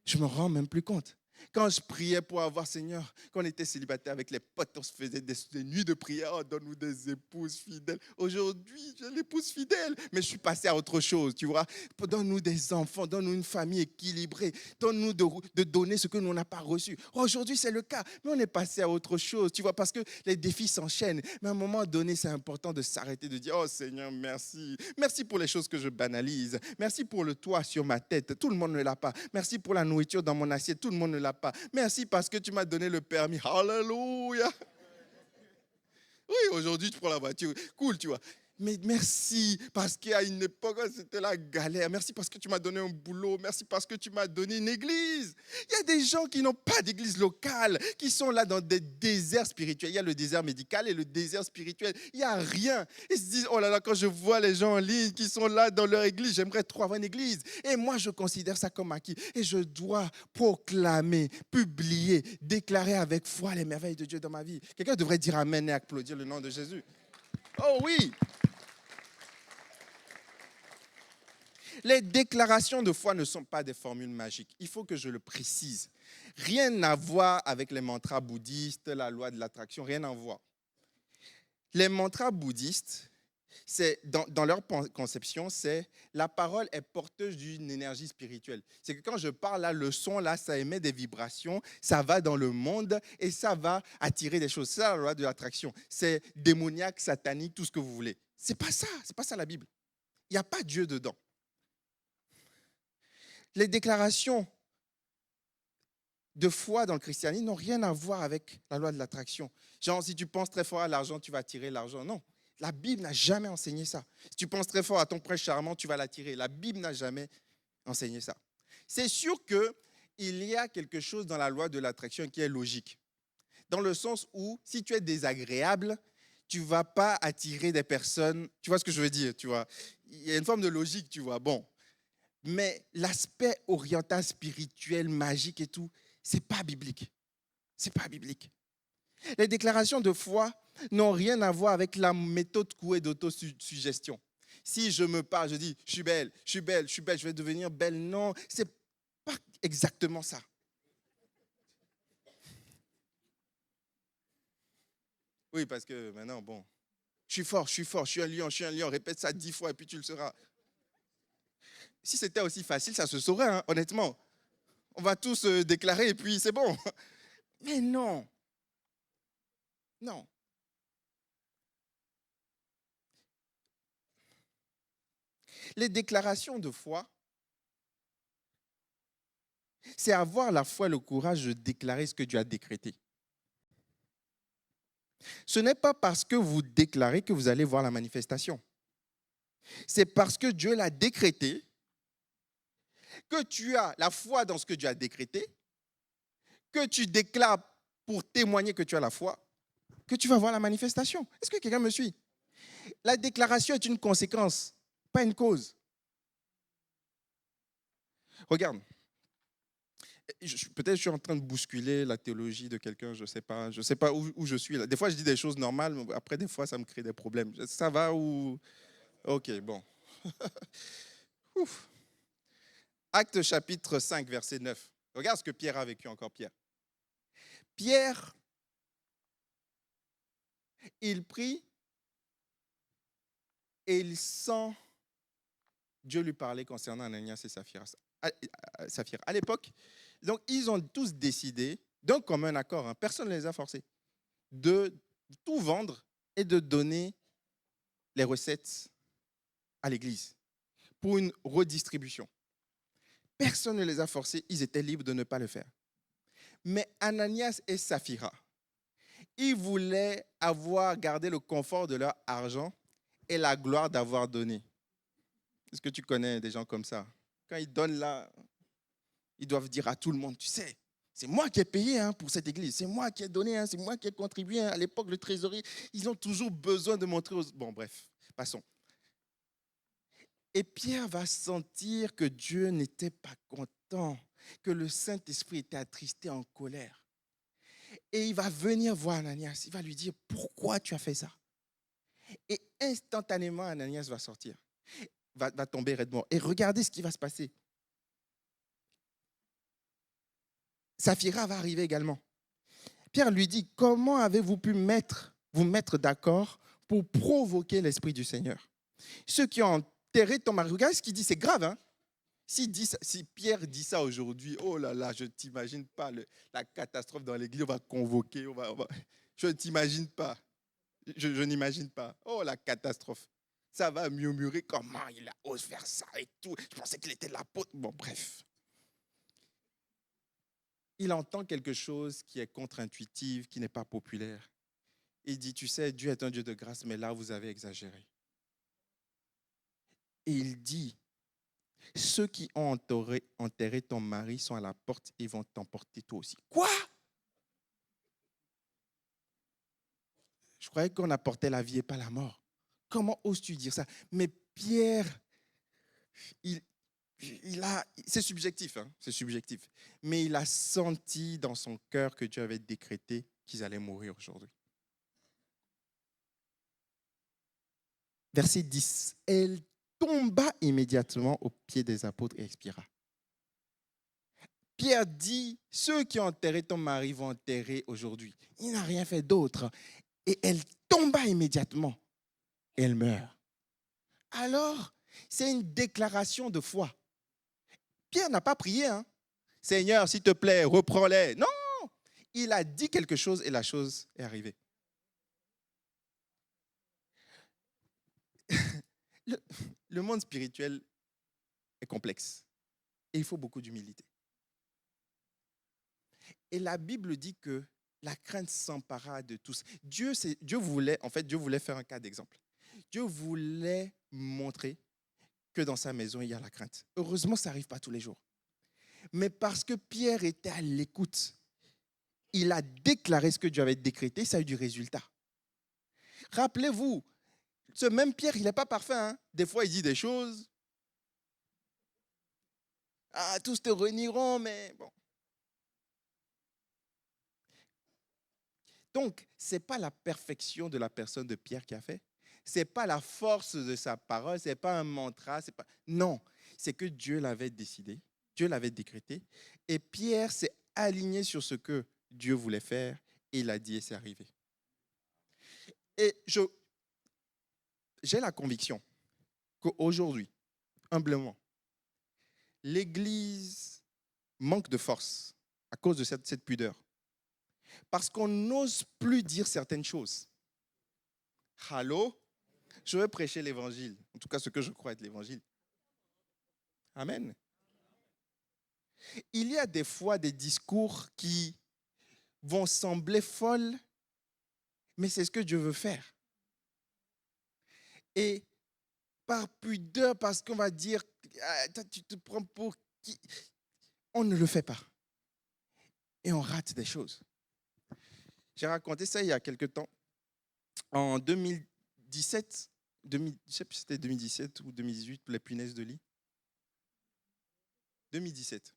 Je ne me rends même plus compte. Quand je priais pour avoir, Seigneur, quand on était célibataire avec les potes, on se faisait des nuits de prière, oh, donne-nous des épouses fidèles. Aujourd'hui, j'ai l'épouse fidèle, mais je suis passé à autre chose, tu vois. Donne-nous des enfants, donne-nous une famille équilibrée, donne-nous de donner ce que nous n'avons pas reçu. Aujourd'hui, c'est le cas, mais on est passé à autre chose, tu vois, parce que les défis s'enchaînent. Mais à un moment donné, c'est important de s'arrêter, de dire, oh Seigneur, merci. Merci pour les choses que je banalise. Merci pour le toit sur ma tête, tout le monde ne l'a pas. Merci pour la nourriture dans mon assiette, tout le monde ne l'a pas. Merci parce que tu m'as donné le permis. Alléluia. Oui, aujourd'hui, tu prends la voiture. Cool, tu vois. Mais merci parce qu'à une époque, c'était la galère. Merci parce que tu m'as donné un boulot. Merci parce que tu m'as donné une église. Il y a des gens qui n'ont pas d'église locale, qui sont là dans des déserts spirituels. Il y a le désert médical et le désert spirituel. Il n'y a rien. Ils se disent, oh là là, quand je vois les gens en ligne qui sont là dans leur église, j'aimerais trop avoir une église. Et moi, je considère ça comme acquis. Et je dois proclamer, publier, déclarer avec foi les merveilles de Dieu dans ma vie. Quelqu'un devrait dire amen et applaudir le nom de Jésus. Oh oui! Les déclarations de foi ne sont pas des formules magiques. Il faut que je le précise. Rien à voir avec les mantras bouddhistes, la loi de l'attraction, rien à voir. Les mantras bouddhistes, dans leur conception, c'est la parole est porteuse d'une énergie spirituelle. C'est que quand je parle, là, le son, là, ça émet des vibrations, ça va dans le monde et ça va attirer des choses. C'est ça la loi de l'attraction. C'est démoniaque, satanique, tout ce que vous voulez. C'est pas ça la Bible. Il n'y a pas Dieu dedans. Les déclarations de foi dans le christianisme n'ont rien à voir avec la loi de l'attraction. Genre, si tu penses très fort à l'argent, tu vas attirer l'argent. Non, la Bible n'a jamais enseigné ça. Si tu penses très fort à ton prince charmant, tu vas l'attirer. La Bible n'a jamais enseigné ça. C'est sûr qu'il y a quelque chose dans la loi de l'attraction qui est logique. Dans le sens où, si tu es désagréable, tu ne vas pas attirer des personnes. Tu vois ce que je veux dire, tu vois. Il y a une forme de logique, tu vois. Bon. Mais l'aspect oriental, spirituel, magique et tout, ce n'est pas biblique. Ce n'est pas biblique. Les déclarations de foi n'ont rien à voir avec la méthode Coué d'autosuggestion. Si je me parle, je dis, je suis belle, je suis belle, je suis belle, je vais devenir belle. Non, ce n'est pas exactement ça. Oui, parce que maintenant, bon, je suis fort, je suis un lion, répète ça 10 fois et puis tu le seras. Si c'était aussi facile, ça se saurait, hein, honnêtement. On va tous se déclarer et puis c'est bon. Mais non. Non. Les déclarations de foi, C'est avoir la foi et le courage de déclarer ce que Dieu a décrété. Ce n'est pas parce que vous déclarez que vous allez voir la manifestation. C'est parce que Dieu l'a décrété, que tu as la foi dans ce que Dieu a décrété, que tu déclares pour témoigner que tu as la foi, que tu vas voir la manifestation. Est-ce que quelqu'un me suit? La déclaration est une conséquence, pas une cause. Regarde, peut-être je suis en train de bousculer la théologie de quelqu'un, je ne sais pas où je suis là. Des fois, je dis des choses normales, mais après, des fois, ça me crée des problèmes. Ça va ou... Ok, bon. Ouf. Acte chapitre 5, verset 9. Regarde ce que Pierre a vécu encore, Pierre. Pierre, il prie et il sent Dieu lui parler concernant Ananias et Saphira. À l'époque, donc ils ont tous décidé, d'un commun accord, personne ne les a forcés, de tout vendre et de donner les recettes à l'église pour une redistribution. Personne ne les a forcés, ils étaient libres de ne pas le faire. Mais Ananias et Saphira, ils voulaient avoir gardé le confort de leur argent et la gloire d'avoir donné. Est-ce que tu connais des gens comme ça? Quand ils donnent là, ils doivent dire à tout le monde, tu sais, c'est moi qui ai payé pour cette église, c'est moi qui ai donné, c'est moi qui ai contribué. À l'époque, le trésorier, ils ont toujours besoin de montrer aux... Bon, bref, passons. Et Pierre va sentir que Dieu n'était pas content, que le Saint-Esprit était attristé, en colère. Et il va venir voir Ananias, il va lui dire, pourquoi tu as fait ça? Et instantanément, Ananias va sortir, va tomber raide mort. Et regardez ce qui va se passer. Saphira va arriver également. Pierre lui dit, comment avez-vous pu vous mettre d'accord pour provoquer l'Esprit du Seigneur? Ceux qui ont enterré ton mari, regarde ce qu'il dit, c'est grave, hein? Si Pierre dit ça aujourd'hui, oh là là, je ne t'imagine pas la catastrophe dans l'église, on va convoquer, je ne t'imagine pas. Je n'imagine pas. Oh, la catastrophe. Ça va murmurer comment il a osé faire ça et tout. Je pensais qu'il était l'apôtre. Bon, bref. Il entend quelque chose qui est contre-intuitif, qui n'est pas populaire. Il dit, tu sais, Dieu est un Dieu de grâce, mais là, vous avez exagéré. Et il dit, ceux qui ont enterré ton mari sont à la porte et vont t'emporter toi aussi. Quoi? Je croyais qu'on apportait la vie et pas la mort. Comment oses-tu dire ça? Mais Pierre, c'est subjectif, c'est subjectif. Mais il a senti dans son cœur que Dieu avait décrété qu'ils allaient mourir aujourd'hui. Verset 10. Elle tomba immédiatement aux pieds des apôtres et expira. Pierre dit, ceux qui ont enterré ton mari vont enterrer aujourd'hui. Il n'a rien fait d'autre. Et elle tomba immédiatement. Et elle meurt. Alors, c'est une déclaration de foi. Pierre n'a pas prié. Seigneur, s'il te plaît, reprends-les. Non, il a dit quelque chose et la chose est arrivée. Le monde spirituel est complexe et il faut beaucoup d'humilité. Et la Bible dit que la crainte s'empara de tous. Dieu voulait faire un cas d'exemple. Dieu voulait montrer que dans sa maison, il y a la crainte. Heureusement, ça n'arrive pas tous les jours. Mais parce que Pierre était à l'écoute, il a déclaré ce que Dieu avait décrété, ça a eu du résultat. Rappelez-vous, ce même Pierre, il n'est pas parfait. Des fois, il dit des choses. Ah, tous te renieront, mais bon. Donc, ce n'est pas la perfection de la personne de Pierre qui a fait. Ce n'est pas la force de sa parole, ce n'est pas un mantra. Non, c'est que Dieu l'avait décidé, Dieu l'avait décrété. Et Pierre s'est aligné sur ce que Dieu voulait faire et il a dit et c'est arrivé. Et j'ai la conviction qu'aujourd'hui, humblement, l'Église manque de force à cause de cette pudeur. Parce qu'on n'ose plus dire certaines choses. Allô? Je veux prêcher l'évangile. En tout cas, ce que je crois être l'évangile. Amen. Il y a des fois des discours qui vont sembler folles, mais c'est ce que Dieu veut faire. Et par pudeur, parce qu'on va dire, ah, tu te prends pour qui? On ne le fait pas. Et on rate des choses. J'ai raconté ça il y a quelque temps. En 2017, je ne sais plus si c'était 2017 ou 2018, les punaises de lit. 2017.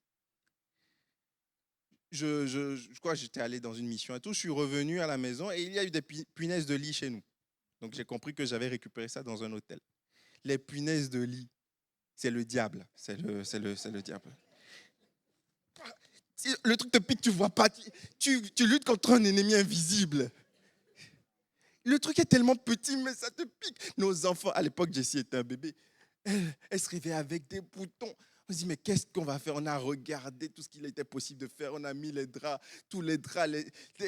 Je crois que j'étais allé dans une mission et tout. Je suis revenu à la maison et il y a eu des punaises de lit chez nous. Donc j'ai compris que j'avais récupéré ça dans un hôtel. Les punaises de lit, c'est le diable. C'est le diable. Le truc te pique, tu ne vois pas. Tu luttes contre un ennemi invisible. Le truc est tellement petit, mais ça te pique. Nos enfants, à l'époque, Jessie était un bébé. Elle se réveillait avec des boutons. On se dit, mais qu'est-ce qu'on va faire? On a regardé tout ce qu'il était possible de faire. On a mis les draps, tous les draps.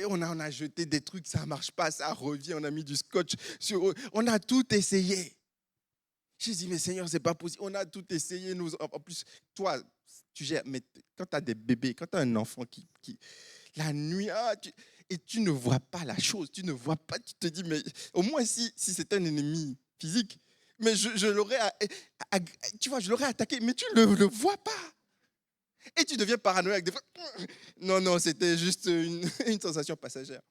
On a jeté des trucs, ça ne marche pas, ça revient. On a mis du scotch sur eux. On a tout essayé. J'ai dit, mais Seigneur, ce n'est pas possible. On a tout essayé. En plus, toi, tu gères. Mais quand tu as des bébés, quand tu as un enfant qui la nuit, et tu ne vois pas la chose, tu ne vois pas, tu te dis, mais au moins si c'est un ennemi physique, mais je l'aurais, tu vois, je l'aurais attaqué, mais tu ne le vois pas. Et tu deviens paranoïaque. Des fois, non, c'était juste une sensation passagère.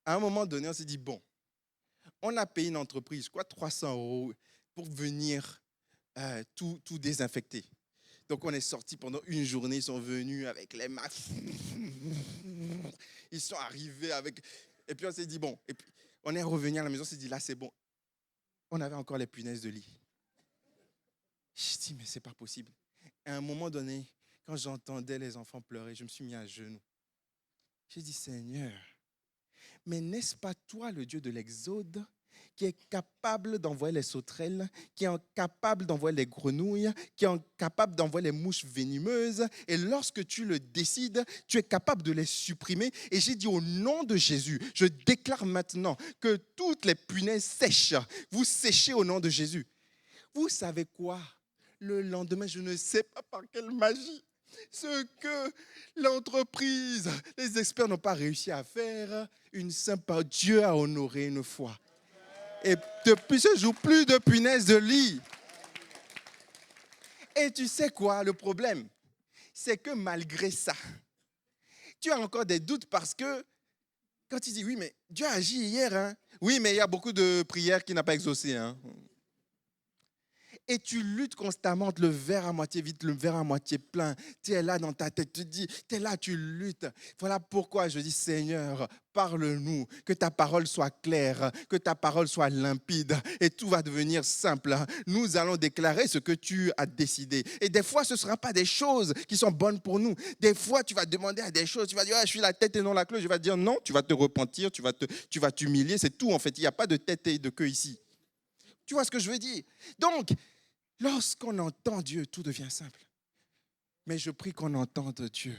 À un moment donné, on s'est dit, bon, on a payé une entreprise, quoi, 300 € pour venir tout désinfecter. Donc, on est sortis pendant une journée. Ils sont venus avec les masques. Ils sont arrivés avec... Et puis, on s'est dit, bon. Et puis, on est revenu à la maison. On s'est dit, là, c'est bon. On avait encore les punaises de lit. Je dis, mais c'est pas possible. À un moment donné, quand j'entendais les enfants pleurer, je me suis mis à genoux. J'ai dit, Seigneur, mais n'est-ce pas toi, le Dieu de l'Exode, qui est capable d'envoyer les sauterelles, qui est capable d'envoyer les grenouilles, qui est capable d'envoyer les mouches venimeuses. Et lorsque tu le décides, tu es capable de les supprimer. Et j'ai dit au nom de Jésus, je déclare maintenant que toutes les punaises sèchent. Vous séchez au nom de Jésus. Vous savez quoi? Le lendemain, je ne sais pas par quelle magie, ce que l'entreprise, les experts n'ont pas réussi à faire, une simple Dieu a honoré une fois. Et depuis ce jour, plus de punaises de lit. Et tu sais quoi, le problème, c'est que malgré ça, tu as encore des doutes parce que quand tu dis, oui, mais Dieu a agi hier, hein? Oui, mais il y a beaucoup de prières qui n'ont pas exaucé. Hein? Et tu luttes constamment entre le verre à moitié vide, le verre à moitié plein. Tu es là dans ta tête, tu dis, tu es là, tu luttes. Voilà pourquoi je dis, Seigneur, parle-nous, que ta parole soit claire, que ta parole soit limpide et tout va devenir simple. Nous allons déclarer ce que tu as décidé. Et des fois, ce ne sera pas des choses qui sont bonnes pour nous. Des fois, tu vas demander à des choses, tu vas dire, ah, je suis la tête et non la queue. Je vais te dire, non, tu vas te repentir, tu vas t'humilier. C'est tout en fait, il n'y a pas de tête et de queue ici. Tu vois ce que je veux dire? Donc, lorsqu'on entend Dieu, tout devient simple. Mais je prie qu'on entende Dieu.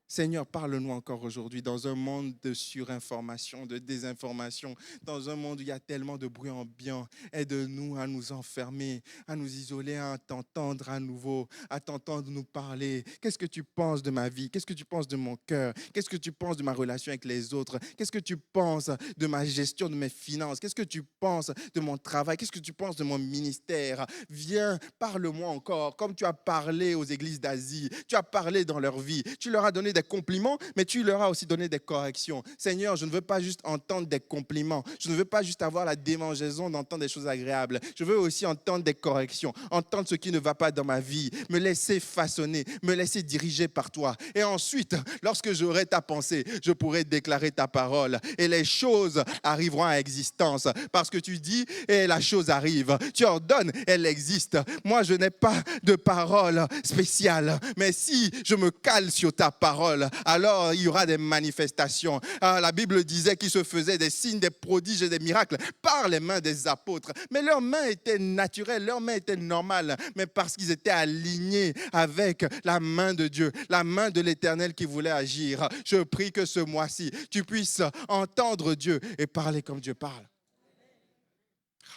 Seigneur, parle-nous encore aujourd'hui dans un monde de surinformation, de désinformation, dans un monde où il y a tellement de bruit ambiant. Aide-nous à nous enfermer, à nous isoler, à t'entendre à nouveau, à t'entendre nous parler. Qu'est-ce que tu penses de ma vie? Qu'est-ce que tu penses de mon cœur? Qu'est-ce que tu penses de ma relation avec les autres? Qu'est-ce que tu penses de ma gestion de mes finances? Qu'est-ce que tu penses de mon travail? Qu'est-ce que tu penses de mon ministère? Viens, parle-moi encore, comme tu as parlé aux églises d'Asie. Tu as parlé dans leur vie. Tu leur as donné des compliments, mais tu leur as aussi donné des corrections. Seigneur, je ne veux pas juste entendre des compliments. Je ne veux pas juste avoir la démangeaison d'entendre des choses agréables. Je veux aussi entendre des corrections, entendre ce qui ne va pas dans ma vie, me laisser façonner, me laisser diriger par toi. Et ensuite, lorsque j'aurai ta pensée, je pourrai déclarer ta parole et les choses arriveront à existence parce que tu dis et la chose arrive. Tu ordonnes, elle existe. Moi, je n'ai pas de parole spéciale, mais si je me cale sur ta parole, alors il y aura des manifestations. La Bible disait qu'il se faisait des signes, des prodiges et des miracles par les mains des apôtres. Mais leurs mains étaient naturelles, leurs mains étaient normales, mais parce qu'ils étaient alignés avec la main de Dieu, la main de l'Éternel qui voulait agir. Je prie que ce mois-ci, tu puisses entendre Dieu et parler comme Dieu parle.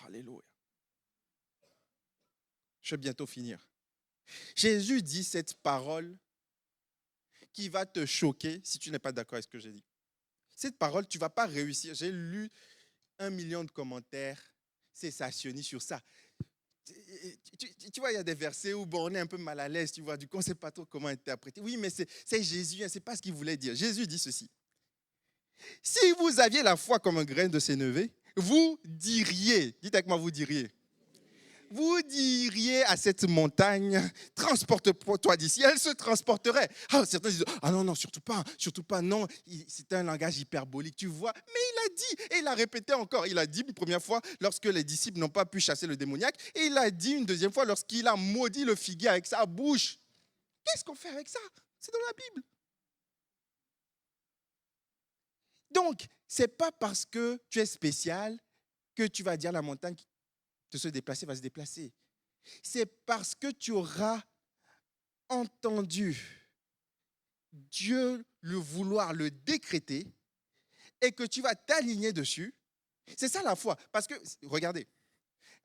Alléluia. Je vais bientôt finir. Jésus dit cette parole qui va te choquer si tu n'es pas d'accord avec ce que j'ai dit. Cette parole, tu ne vas pas réussir. J'ai lu 1 million de commentaires sensationnistes sur ça. Tu vois, il y a des versets où on est un peu mal à l'aise, tu vois, du coup, on ne sait pas trop comment interpréter. Oui, mais c'est Jésus, hein, ce n'est pas ce qu'il voulait dire. Jésus dit ceci. Si vous aviez la foi comme un grain de sénévé, vous diriez, dites avec moi, vous diriez à cette montagne, transporte-toi d'ici, elle se transporterait. Ah, certains disent, ah non, surtout pas, non, c'est un langage hyperbolique, tu vois. Mais il a dit, et il a répété encore, il a dit une première fois lorsque les disciples n'ont pas pu chasser le démoniaque, et il a dit une deuxième fois lorsqu'il a maudit le figuier avec sa bouche. Qu'est-ce qu'on fait avec ça? C'est dans la Bible. Donc, ce n'est pas parce que tu es spécial que tu vas dire à la montagne de se déplacer, va se déplacer. C'est parce que tu auras entendu Dieu le vouloir, le décréter, et que tu vas t'aligner dessus. C'est ça la foi. Parce que, regardez,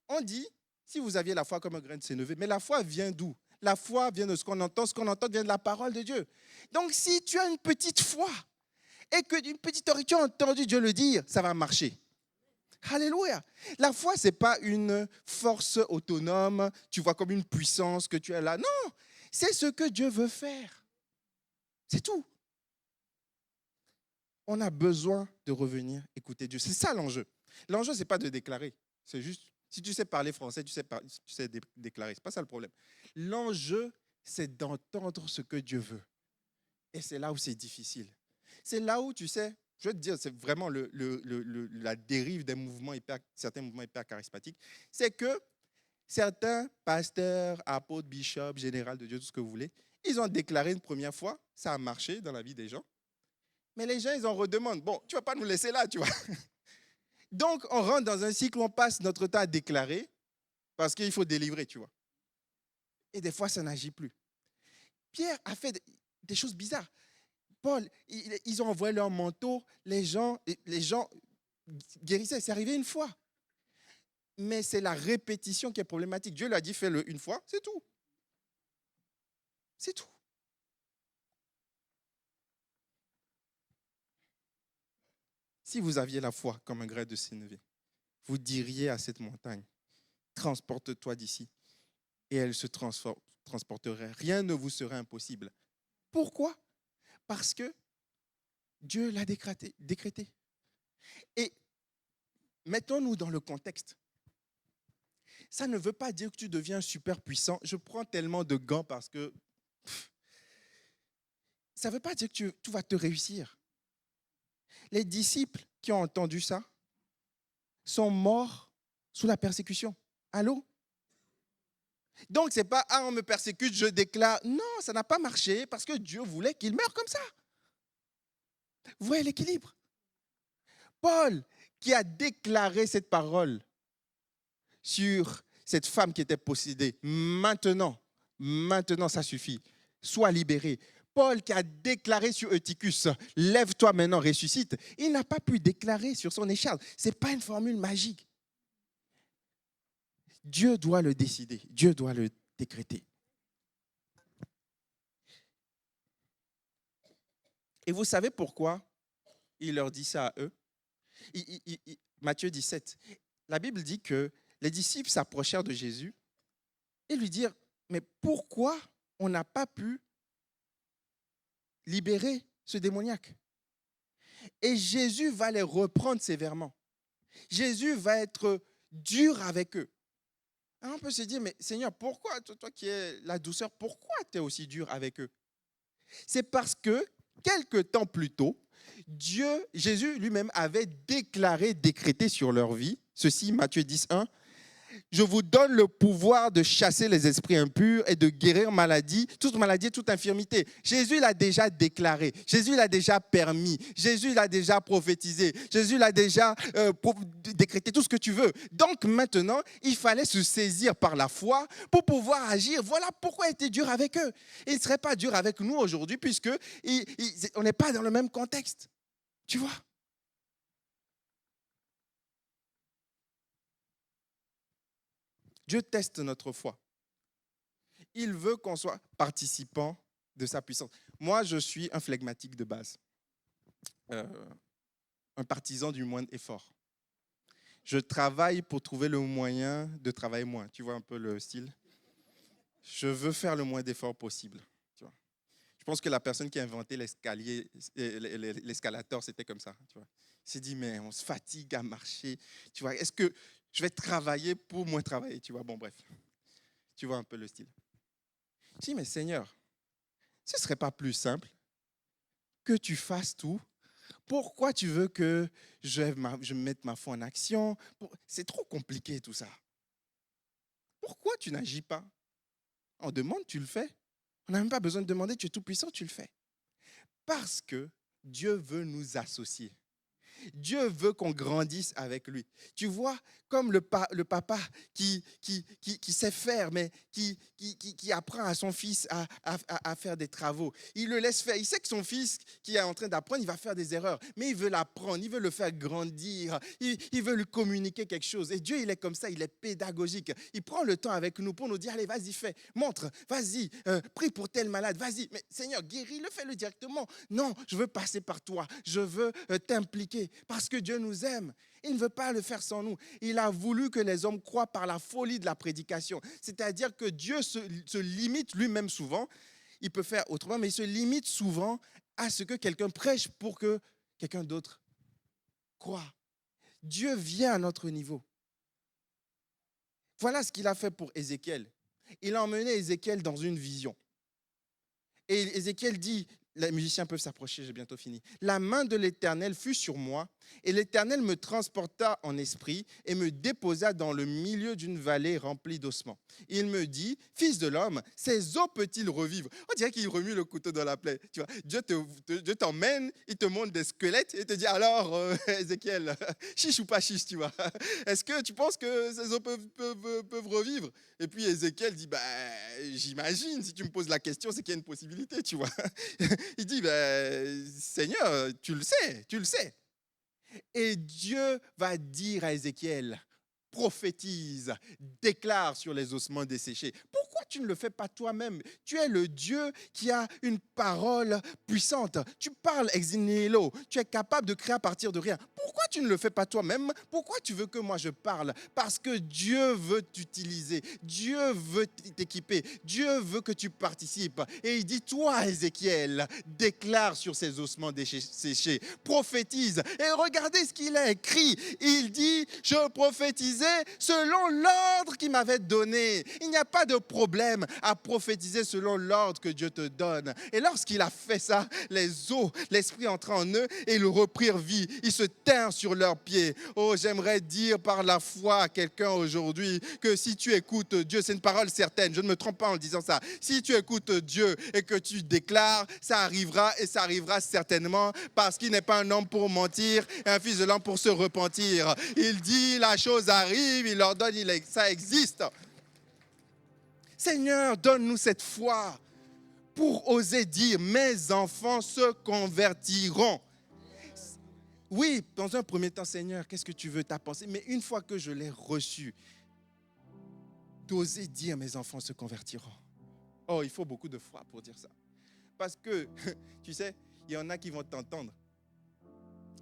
on dit, si vous aviez la foi comme un grain de sénévé, mais la foi vient d'où? La foi vient de ce qu'on entend vient de la parole de Dieu. Donc, si tu as une petite foi, et que d'une petite oreille, tu as entendu Dieu le dire, ça va marcher. Alléluia. La foi, ce n'est pas une force autonome, tu vois comme une puissance que tu as là. Non, c'est ce que Dieu veut faire. C'est tout. On a besoin de revenir écouter Dieu. C'est ça l'enjeu. L'enjeu, ce n'est pas de déclarer. C'est juste, si tu sais parler français, tu sais déclarer. Ce n'est pas ça le problème. L'enjeu, c'est d'entendre ce que Dieu veut. Et c'est là où c'est difficile. C'est là où, tu sais, je veux te dire, c'est vraiment la dérive des mouvements certains mouvements hyper charismatiques. C'est que certains pasteurs, apôtres, bishops, généraux de Dieu, tout ce que vous voulez, ils ont déclaré une première fois, ça a marché dans la vie des gens. Mais les gens, ils en redemandent. Bon, tu ne vas pas nous laisser là, tu vois. Donc, on rentre dans un cycle où on passe notre temps à déclarer parce qu'il faut délivrer, tu vois. Et des fois, ça n'agit plus. Pierre a fait des choses bizarres. Paul, ils ont envoyé leur manteau, les gens guérissaient. C'est arrivé une fois. Mais c'est la répétition qui est problématique. Dieu lui a dit, fais-le une fois, c'est tout. C'est tout. Si vous aviez la foi comme un grain de sénévé, vous diriez à cette montagne, transporte-toi d'ici, et elle se transporterait. Rien ne vous serait impossible. Pourquoi? Parce que Dieu l'a décrété. Et mettons-nous dans le contexte. Ça ne veut pas dire que tu deviens super puissant. Je prends tellement de gants parce que ça ne veut pas dire que tout va te réussir. Les disciples qui ont entendu ça sont morts sous la persécution. Allô? Donc, ce n'est pas « Ah, on me persécute, je déclare ». Non, ça n'a pas marché parce que Dieu voulait qu'ils meurent comme ça. Vous voyez l'équilibre? Paul, qui a déclaré cette parole sur cette femme qui était possédée, maintenant, ça suffit, sois libéré. Paul qui a déclaré sur Eutychus, lève-toi maintenant, ressuscite. Il n'a pas pu déclarer sur son écharpe. Ce n'est pas une formule magique. Dieu doit le décider, Dieu doit le décréter. Et vous savez pourquoi il leur dit ça à eux? Matthieu 17, la Bible dit que les disciples s'approchèrent de Jésus et lui dirent, mais pourquoi on n'a pas pu libérer ce démoniaque? Et Jésus va les reprendre sévèrement. Jésus va être dur avec eux. Alors on peut se dire, mais Seigneur, pourquoi, toi qui es la douceur, pourquoi tu es aussi dur avec eux? C'est parce que, quelque temps plus tôt, Jésus lui-même avait décrété sur leur vie, ceci, Matthieu 10, 1, je vous donne le pouvoir de chasser les esprits impurs et de guérir toute maladie et toute infirmité. Jésus l'a déjà déclaré, Jésus l'a déjà permis, Jésus l'a déjà prophétisé, Jésus l'a déjà décrété, tout ce que tu veux. Donc maintenant, il fallait se saisir par la foi pour pouvoir agir. Voilà pourquoi il était dur avec eux. Il ne serait pas dur avec nous aujourd'hui puisque on n'est pas dans le même contexte. Tu vois? Dieu teste notre foi. Il veut qu'on soit participant de sa puissance. Moi, je suis un flegmatique de base. Un partisan du moindre effort. Je travaille pour trouver le moyen de travailler moins. Tu vois un peu le style? Je veux faire le moins d'efforts possible. Tu vois? Je pense que la personne qui a inventé l'escalator, c'était comme ça. Tu vois? Il s'est dit, mais on se fatigue à marcher. Tu vois? Est-ce que je vais travailler pour moins travailler? Tu vois? Bon, bref. Tu vois un peu le style. Je dis, mais Seigneur, ce ne serait pas plus simple que tu fasses tout? Pourquoi tu veux que je mette ma foi en action? C'est trop compliqué tout ça. Pourquoi tu n'agis pas? On demande, tu le fais. On n'a même pas besoin de demander, tu es tout puissant, tu le fais. Parce que Dieu veut nous associer. Dieu veut qu'on grandisse avec lui. Tu vois, comme le papa qui sait faire, mais qui apprend à son fils à faire des travaux. Il le laisse faire. Il sait que son fils qui est en train d'apprendre, il va faire des erreurs. Mais il veut l'apprendre, il veut le faire grandir. Il veut lui communiquer quelque chose. Et Dieu, il est comme ça, il est pédagogique. Il prend le temps avec nous pour nous dire, allez, vas-y, fais, montre, vas-y, prie pour tel malade, vas-y. Mais Seigneur, guéris-le, fais-le directement. Non, je veux passer par toi. Je veux t'impliquer. Parce que Dieu nous aime. Il ne veut pas le faire sans nous. Il a voulu que les hommes croient par la folie de la prédication. C'est-à-dire que Dieu se limite lui-même souvent. Il peut faire autrement, mais il se limite souvent à ce que quelqu'un prêche pour que quelqu'un d'autre croit. Dieu vient à notre niveau. Voilà ce qu'il a fait pour Ézéchiel. Il a emmené Ézéchiel dans une vision. Et Ézéchiel dit, les musiciens peuvent s'approcher, j'ai bientôt fini. La main de l'Éternel fut sur moi, et l'Éternel me transporta en esprit et me déposa dans le milieu d'une vallée remplie d'ossements. Il me dit, fils de l'homme, ces os peut-il revivre? On dirait qu'il remue le couteau dans la plaie. Tu vois, Dieu t'emmène, il te montre des squelettes et te dit, alors, Ézéchiel, chiche ou pas chiche, tu vois? Est-ce que tu penses que ces os peuvent revivre? Et puis Ézéchiel dit, j'imagine, si tu me poses la question, c'est qu'il y a une possibilité, tu vois. Il dit, Seigneur, tu le sais. Et Dieu va dire à Ézéchiel, prophétise, déclare sur les ossements desséchés. Pourquoi tu ne le fais pas toi-même? Tu es le Dieu qui a une parole puissante. Tu parles ex nihilo. Tu es capable de créer à partir de rien. Pourquoi tu ne le fais pas toi-même? Pourquoi tu veux que moi je parle? Parce que Dieu veut t'utiliser. Dieu veut t'équiper. Dieu veut que tu participes. Et il dit, toi, Ézéchiel, déclare sur ces ossements desséchés. Prophétise. Et regardez ce qu'il a écrit. Il dit, je prophétisais selon l'ordre qu'il m'avait donné. Il n'y a pas de problème à prophétiser selon l'ordre que Dieu te donne. Et lorsqu'il a fait ça, les eaux, l'esprit entra en eux et ils reprirent vie. Ils se tinrent sur leurs pieds. Oh, j'aimerais dire par la foi à quelqu'un aujourd'hui que si tu écoutes Dieu, c'est une parole certaine, je ne me trompe pas en disant ça. Si tu écoutes Dieu et que tu déclares, ça arrivera et ça arrivera certainement parce qu'il n'est pas un homme pour mentir et un fils de l'homme pour se repentir. Il dit, la chose arrive, il ordonne, ça existe. Seigneur, donne-nous cette foi pour oser dire, mes enfants se convertiront. Oui, dans un premier temps, Seigneur, qu'est-ce que tu veux ta pensée? Mais une fois que je l'ai reçu, d'oser dire, mes enfants se convertiront. Oh, il faut beaucoup de foi pour dire ça. Parce que, tu sais, il y en a qui vont t'entendre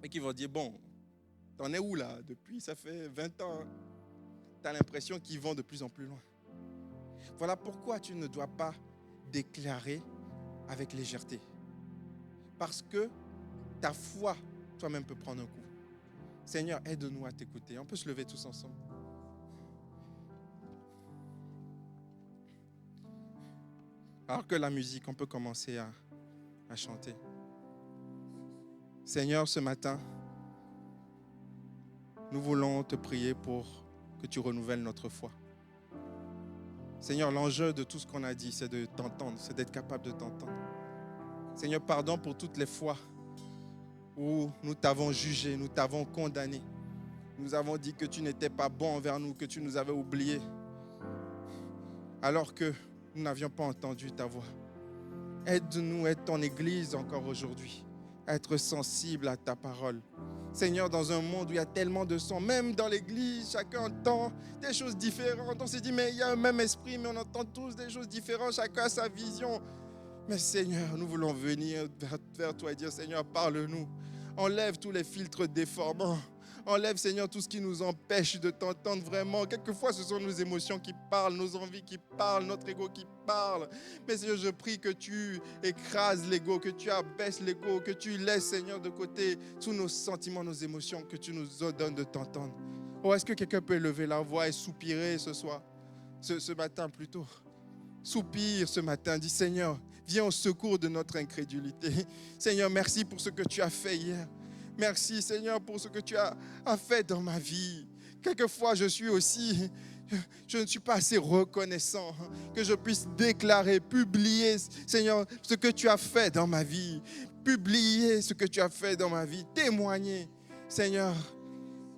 et qui vont dire, bon, t'en es où là? Depuis, ça fait 20 ans. Tu as l'impression qu'ils vont de plus en plus loin. Voilà pourquoi tu ne dois pas déclarer avec légèreté. Parce que ta foi, toi-même, peut prendre un coup. Seigneur, aide-nous à t'écouter. On peut se lever tous ensemble. Alors que la musique, on peut commencer à chanter. Seigneur, ce matin, nous voulons te prier pour que tu renouvelles notre foi. Seigneur, l'enjeu de tout ce qu'on a dit, c'est de t'entendre, c'est d'être capable de t'entendre. Seigneur, pardon pour toutes les fois où nous t'avons jugé, nous t'avons condamné. Nous avons dit que tu n'étais pas bon envers nous, que tu nous avais oubliés, alors que nous n'avions pas entendu ta voix. Aide-nous, aide ton Église encore aujourd'hui à être sensible à ta parole, Seigneur, dans un monde où il y a tellement de sang, même dans l'église, chacun entend des choses différentes. On s'est dit, mais il y a un même esprit, mais on entend tous des choses différentes, chacun a sa vision. Mais Seigneur, nous voulons venir vers toi et dire, Seigneur, parle-nous. Enlève tous les filtres déformants. Enlève, Seigneur, tout ce qui nous empêche de t'entendre vraiment. Quelquefois, ce sont nos émotions qui parlent, nos envies qui parlent, notre ego qui parle. Mais Seigneur, je prie que tu écrases l'ego, que tu abaisses l'ego, que tu laisses, Seigneur, de côté tous nos sentiments, nos émotions, que tu nous ordonnes de t'entendre. Oh, est-ce que quelqu'un peut lever la voix et soupirer ce soir, ce matin plutôt? Soupire ce matin, dis Seigneur, viens au secours de notre incrédulité. Seigneur, merci pour ce que tu as fait hier. Merci Seigneur pour ce que tu as fait dans ma vie. Quelquefois je ne suis pas assez reconnaissant que je puisse déclarer, publier, Seigneur, ce que tu as fait dans ma vie. Publier ce que tu as fait dans ma vie, témoigner, Seigneur.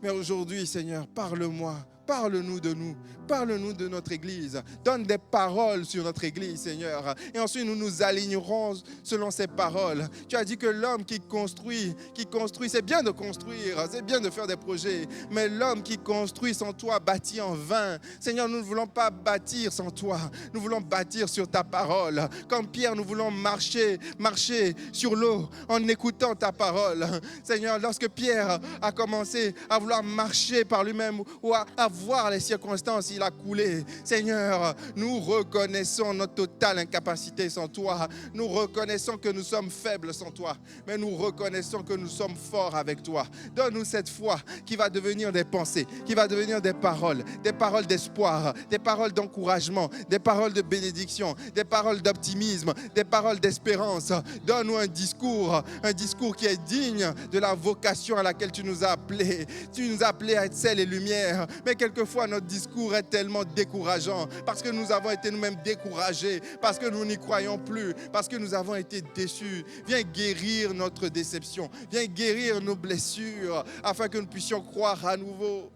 Mais aujourd'hui, Seigneur, parle-moi. Parle-nous de nous, parle-nous de notre Église. Donne des paroles sur notre Église, Seigneur. Et ensuite, nous nous alignerons selon ces paroles. Tu as dit que l'homme qui construit, c'est bien de construire, c'est bien de faire des projets. Mais l'homme qui construit sans toi bâtit en vain. Seigneur, nous ne voulons pas bâtir sans toi. Nous voulons bâtir sur ta parole. Comme Pierre, nous voulons marcher sur l'eau en écoutant ta parole. Seigneur, lorsque Pierre a commencé à vouloir marcher par lui-même ou à voir les circonstances, il a coulé. Seigneur, nous reconnaissons notre totale incapacité sans toi. Nous reconnaissons que nous sommes faibles sans toi. Mais nous reconnaissons que nous sommes forts avec toi. Donne-nous cette foi qui va devenir des pensées, qui va devenir des paroles d'espoir, des paroles d'encouragement, des paroles de bénédiction, des paroles d'optimisme, des paroles d'espérance. Donne-nous un discours qui est digne de la vocation à laquelle tu nous as appelés. Tu nous as appelés à être sel et lumière. Mais quelquefois, notre discours est tellement décourageant parce que nous avons été nous-mêmes découragés, parce que nous n'y croyons plus, parce que nous avons été déçus. Viens guérir notre déception, viens guérir nos blessures afin que nous puissions croire à nouveau.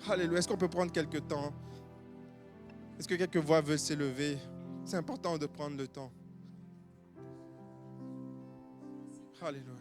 Alléluia. Est-ce qu'on peut prendre quelques temps? Est-ce que quelques voix veulent s'élever? C'est important de prendre le temps. Alléluia.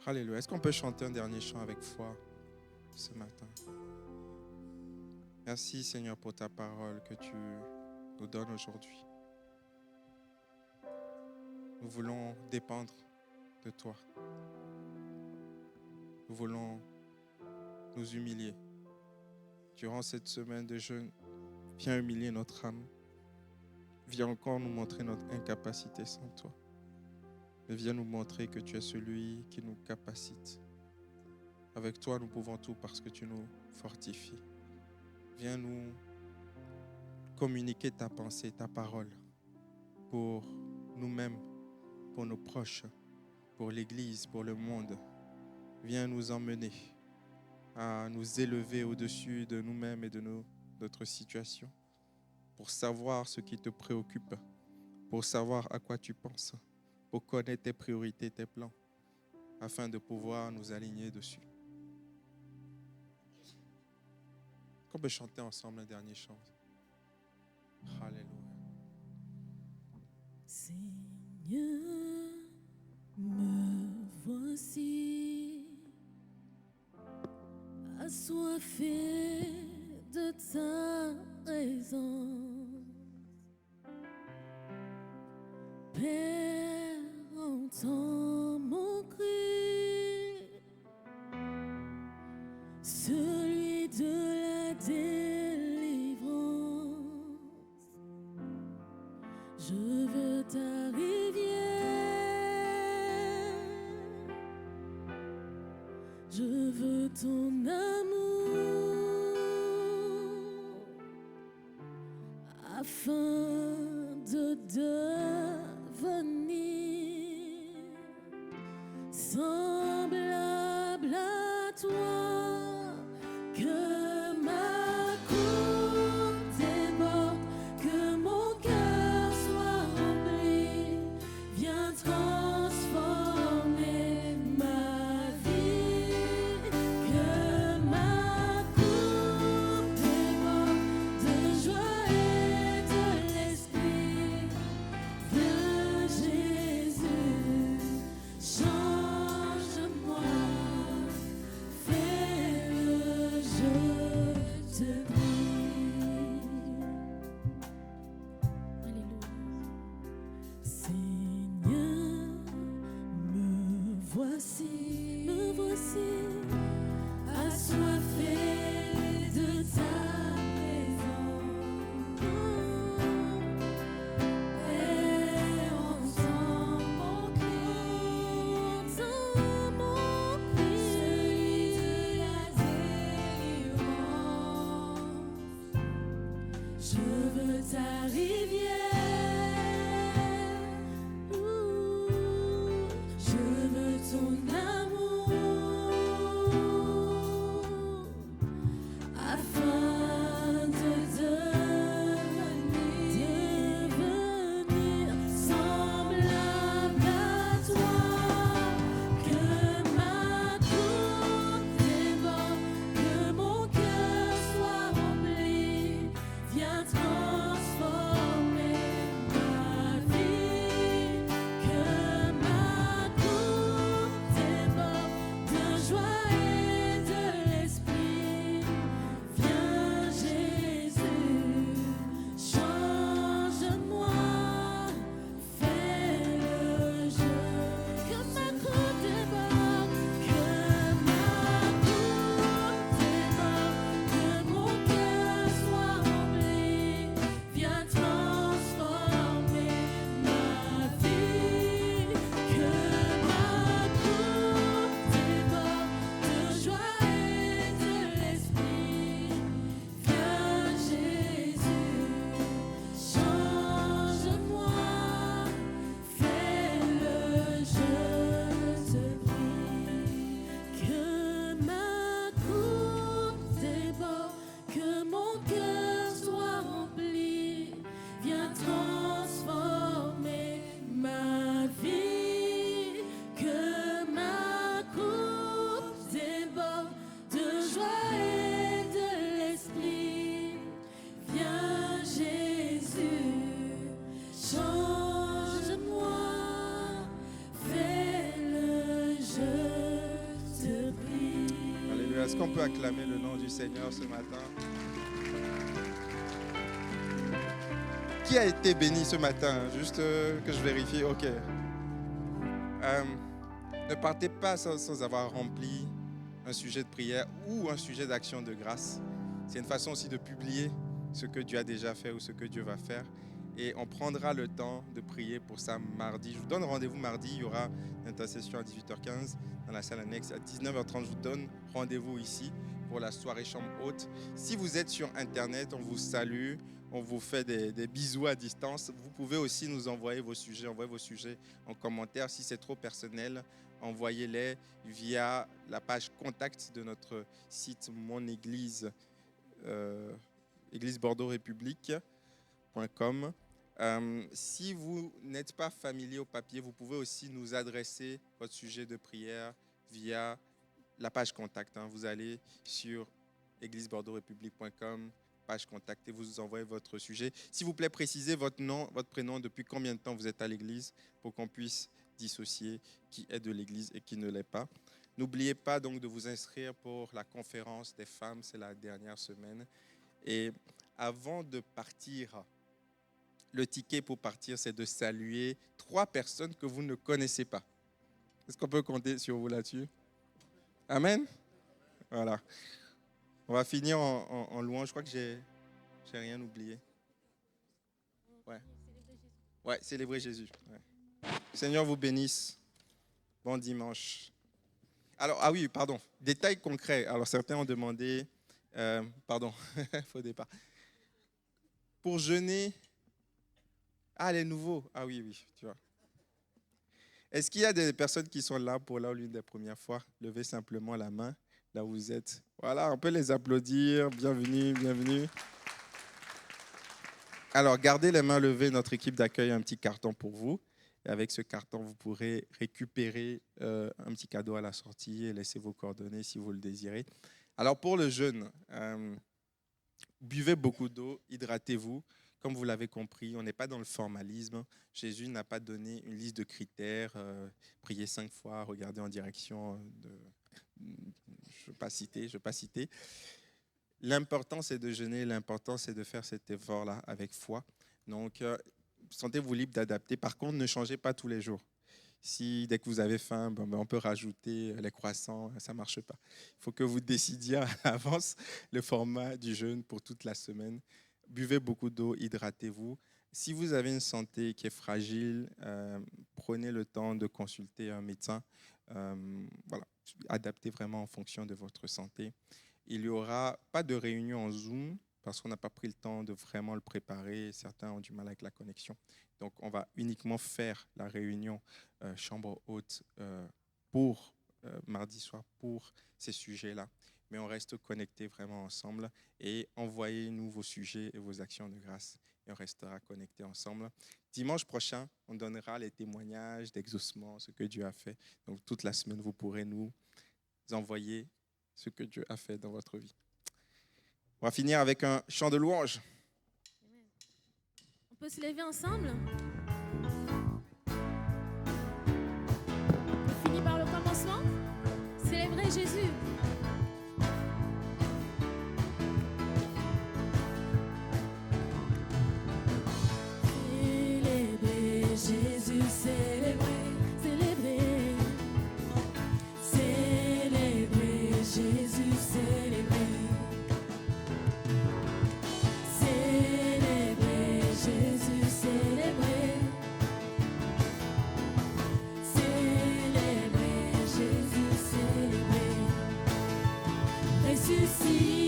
Alléluia. Est-ce qu'on peut chanter un dernier chant avec foi ce matin? Merci Seigneur pour ta parole que tu nous donnes aujourd'hui. Nous voulons dépendre de toi. Nous voulons nous humilier. Durant cette semaine de jeûne, viens humilier notre âme. Viens encore nous montrer notre incapacité sans toi. Mais viens nous montrer que tu es celui qui nous capacite. Avec toi, nous pouvons tout parce que tu nous fortifies. Viens nous communiquer ta pensée, ta parole pour nous-mêmes, pour nos proches, pour l'Église, pour le monde. Viens nous emmener à nous élever au-dessus de nous-mêmes et de notre situation, pour savoir ce qui te préoccupe, pour savoir à quoi tu penses, pour connaître tes priorités, tes plans, afin de pouvoir nous aligner dessus. On peut chanter ensemble un dernier chant. Alléluia. Seigneur, me voici, assoiffé de ta présence. Père, entends mon cri, celui de la délivrance. Je veux ta rivière, je veux ton amour, afin de devenir semblable à toi, que ma coupe déborde, que mon cœur soit rempli, viens transformer ma vie, que ma coupe déborde de joie et de l'esprit, viens Jésus, change-moi, fais-le, je te prie. Alléluia. Seigneur, me voici, assoiffé de ta présence. Et entends mon cri, celui de la délivrance. Je veux ta rivière, je veux ton amour, afin de devenir semblable à toi, que ma coupe déborde, que mon cœur soit rempli, viens transformer ma vie, que ma coupe déborde de joie et de l'esprit, viens Jésus, change-moi, fais-le jeu, que ma coupe déborde, que ma coupe déborde, que mon cœur soit rempli, viens transformer ma vie, que ma coupe déborde de joie et de l'esprit, viens Jésus, change-moi, fais-le, je te prie, que ma coupe déborde, que mon cœur soit rempli, viens transformer ma vie, que ma coupe déborde de joie et de l'esprit, viens Jésus, change-moi, fais-le, je Est-ce qu'on peut acclamer le nom du Seigneur ce matin? Qui a été béni ce matin? Juste que je vérifie. OK. Ne partez pas sans avoir rempli un sujet de prière ou un sujet d'action de grâce. C'est une façon aussi de publier ce que Dieu a déjà fait ou ce que Dieu va faire. Et on prendra le temps de prier pour ça mardi. Je vous donne rendez-vous mardi. Il y aura une intercession à 18h15 dans la salle annexe. À 19h30, je vous donne rendez-vous ici pour la soirée chambre haute. Si vous êtes sur Internet, on vous salue. On vous fait des bisous à distance. Vous pouvez aussi nous envoyer vos sujets. Envoyez vos sujets en commentaire. Si c'est trop personnel, envoyez-les via la page contact de notre site Mon Église, églisebordeauxrépublique.com. Si vous n'êtes pas familier au papier, vous pouvez aussi nous adresser votre sujet de prière via la page contact. Vous allez sur églisebordeauxrépublique.com, page contact, et vous envoyez votre sujet. S'il vous plaît, précisez votre nom, votre prénom, depuis combien de temps vous êtes à l'église pour qu'on puisse dissocier qui est de l'église et qui ne l'est pas. N'oubliez pas donc de vous inscrire pour la conférence des femmes, c'est la dernière semaine. Et avant de partir, le ticket pour partir, c'est de saluer 3 personnes que vous ne connaissez pas. Est-ce qu'on peut compter sur vous là-dessus? Amen? Voilà. On va finir en louange. Je crois que j'ai rien oublié. Ouais, célébrer Jésus. Ouais. Seigneur vous bénisse. Bon dimanche. Alors, pardon. Détail concret. Alors, certains ont demandé... faux départ. Pour jeûner... les nouveaux. Oui, tu vois. Est-ce qu'il y a des personnes qui sont là pour l'une des premières fois? Levez simplement la main, là où vous êtes. Voilà, on peut les applaudir. Bienvenue, bienvenue. Alors, gardez les mains levées. Notre équipe d'accueil a un petit carton pour vous. Et avec ce carton, vous pourrez récupérer un petit cadeau à la sortie et laisser vos coordonnées si vous le désirez. Alors, pour le jeûne, buvez beaucoup d'eau, hydratez-vous. Comme vous l'avez compris, on n'est pas dans le formalisme. Jésus n'a pas donné une liste de critères. Prier 5 fois, regarder en direction de... Je ne vais pas citer. L'important, c'est de jeûner. L'important, c'est de faire cet effort-là avec foi. Donc, sentez-vous libre d'adapter. Par contre, ne changez pas tous les jours. Si dès que vous avez faim, on peut rajouter les croissants, ça ne marche pas. Il faut que vous décidiez à l'avance le format du jeûne pour toute la semaine. Buvez beaucoup d'eau, hydratez-vous. Si vous avez une santé qui est fragile, prenez le temps de consulter un médecin. Adaptez vraiment en fonction de votre santé. Il n'y aura pas de réunion en Zoom parce qu'on n'a pas pris le temps de vraiment le préparer. Certains ont du mal avec la connexion. Donc, on va uniquement faire la réunion chambre haute pour mardi soir pour ces sujets-là. Mais on reste connectés vraiment ensemble et envoyez-nous vos sujets et vos actions de grâce et on restera connectés ensemble. Dimanche prochain, on donnera les témoignages d'exaucement, ce que Dieu a fait. Donc, toute la semaine, vous pourrez nous envoyer ce que Dieu a fait dans votre vie. On va finir avec un chant de louange. On peut se lever ensemble? On finit par le commencement. Célébrer Jésus. Jésus, célébrer, célébrer, célébrer, Jésus, célébrer, célébrer, Jésus, célébrer, célébrer, Jésus, célébrer, ressuscité.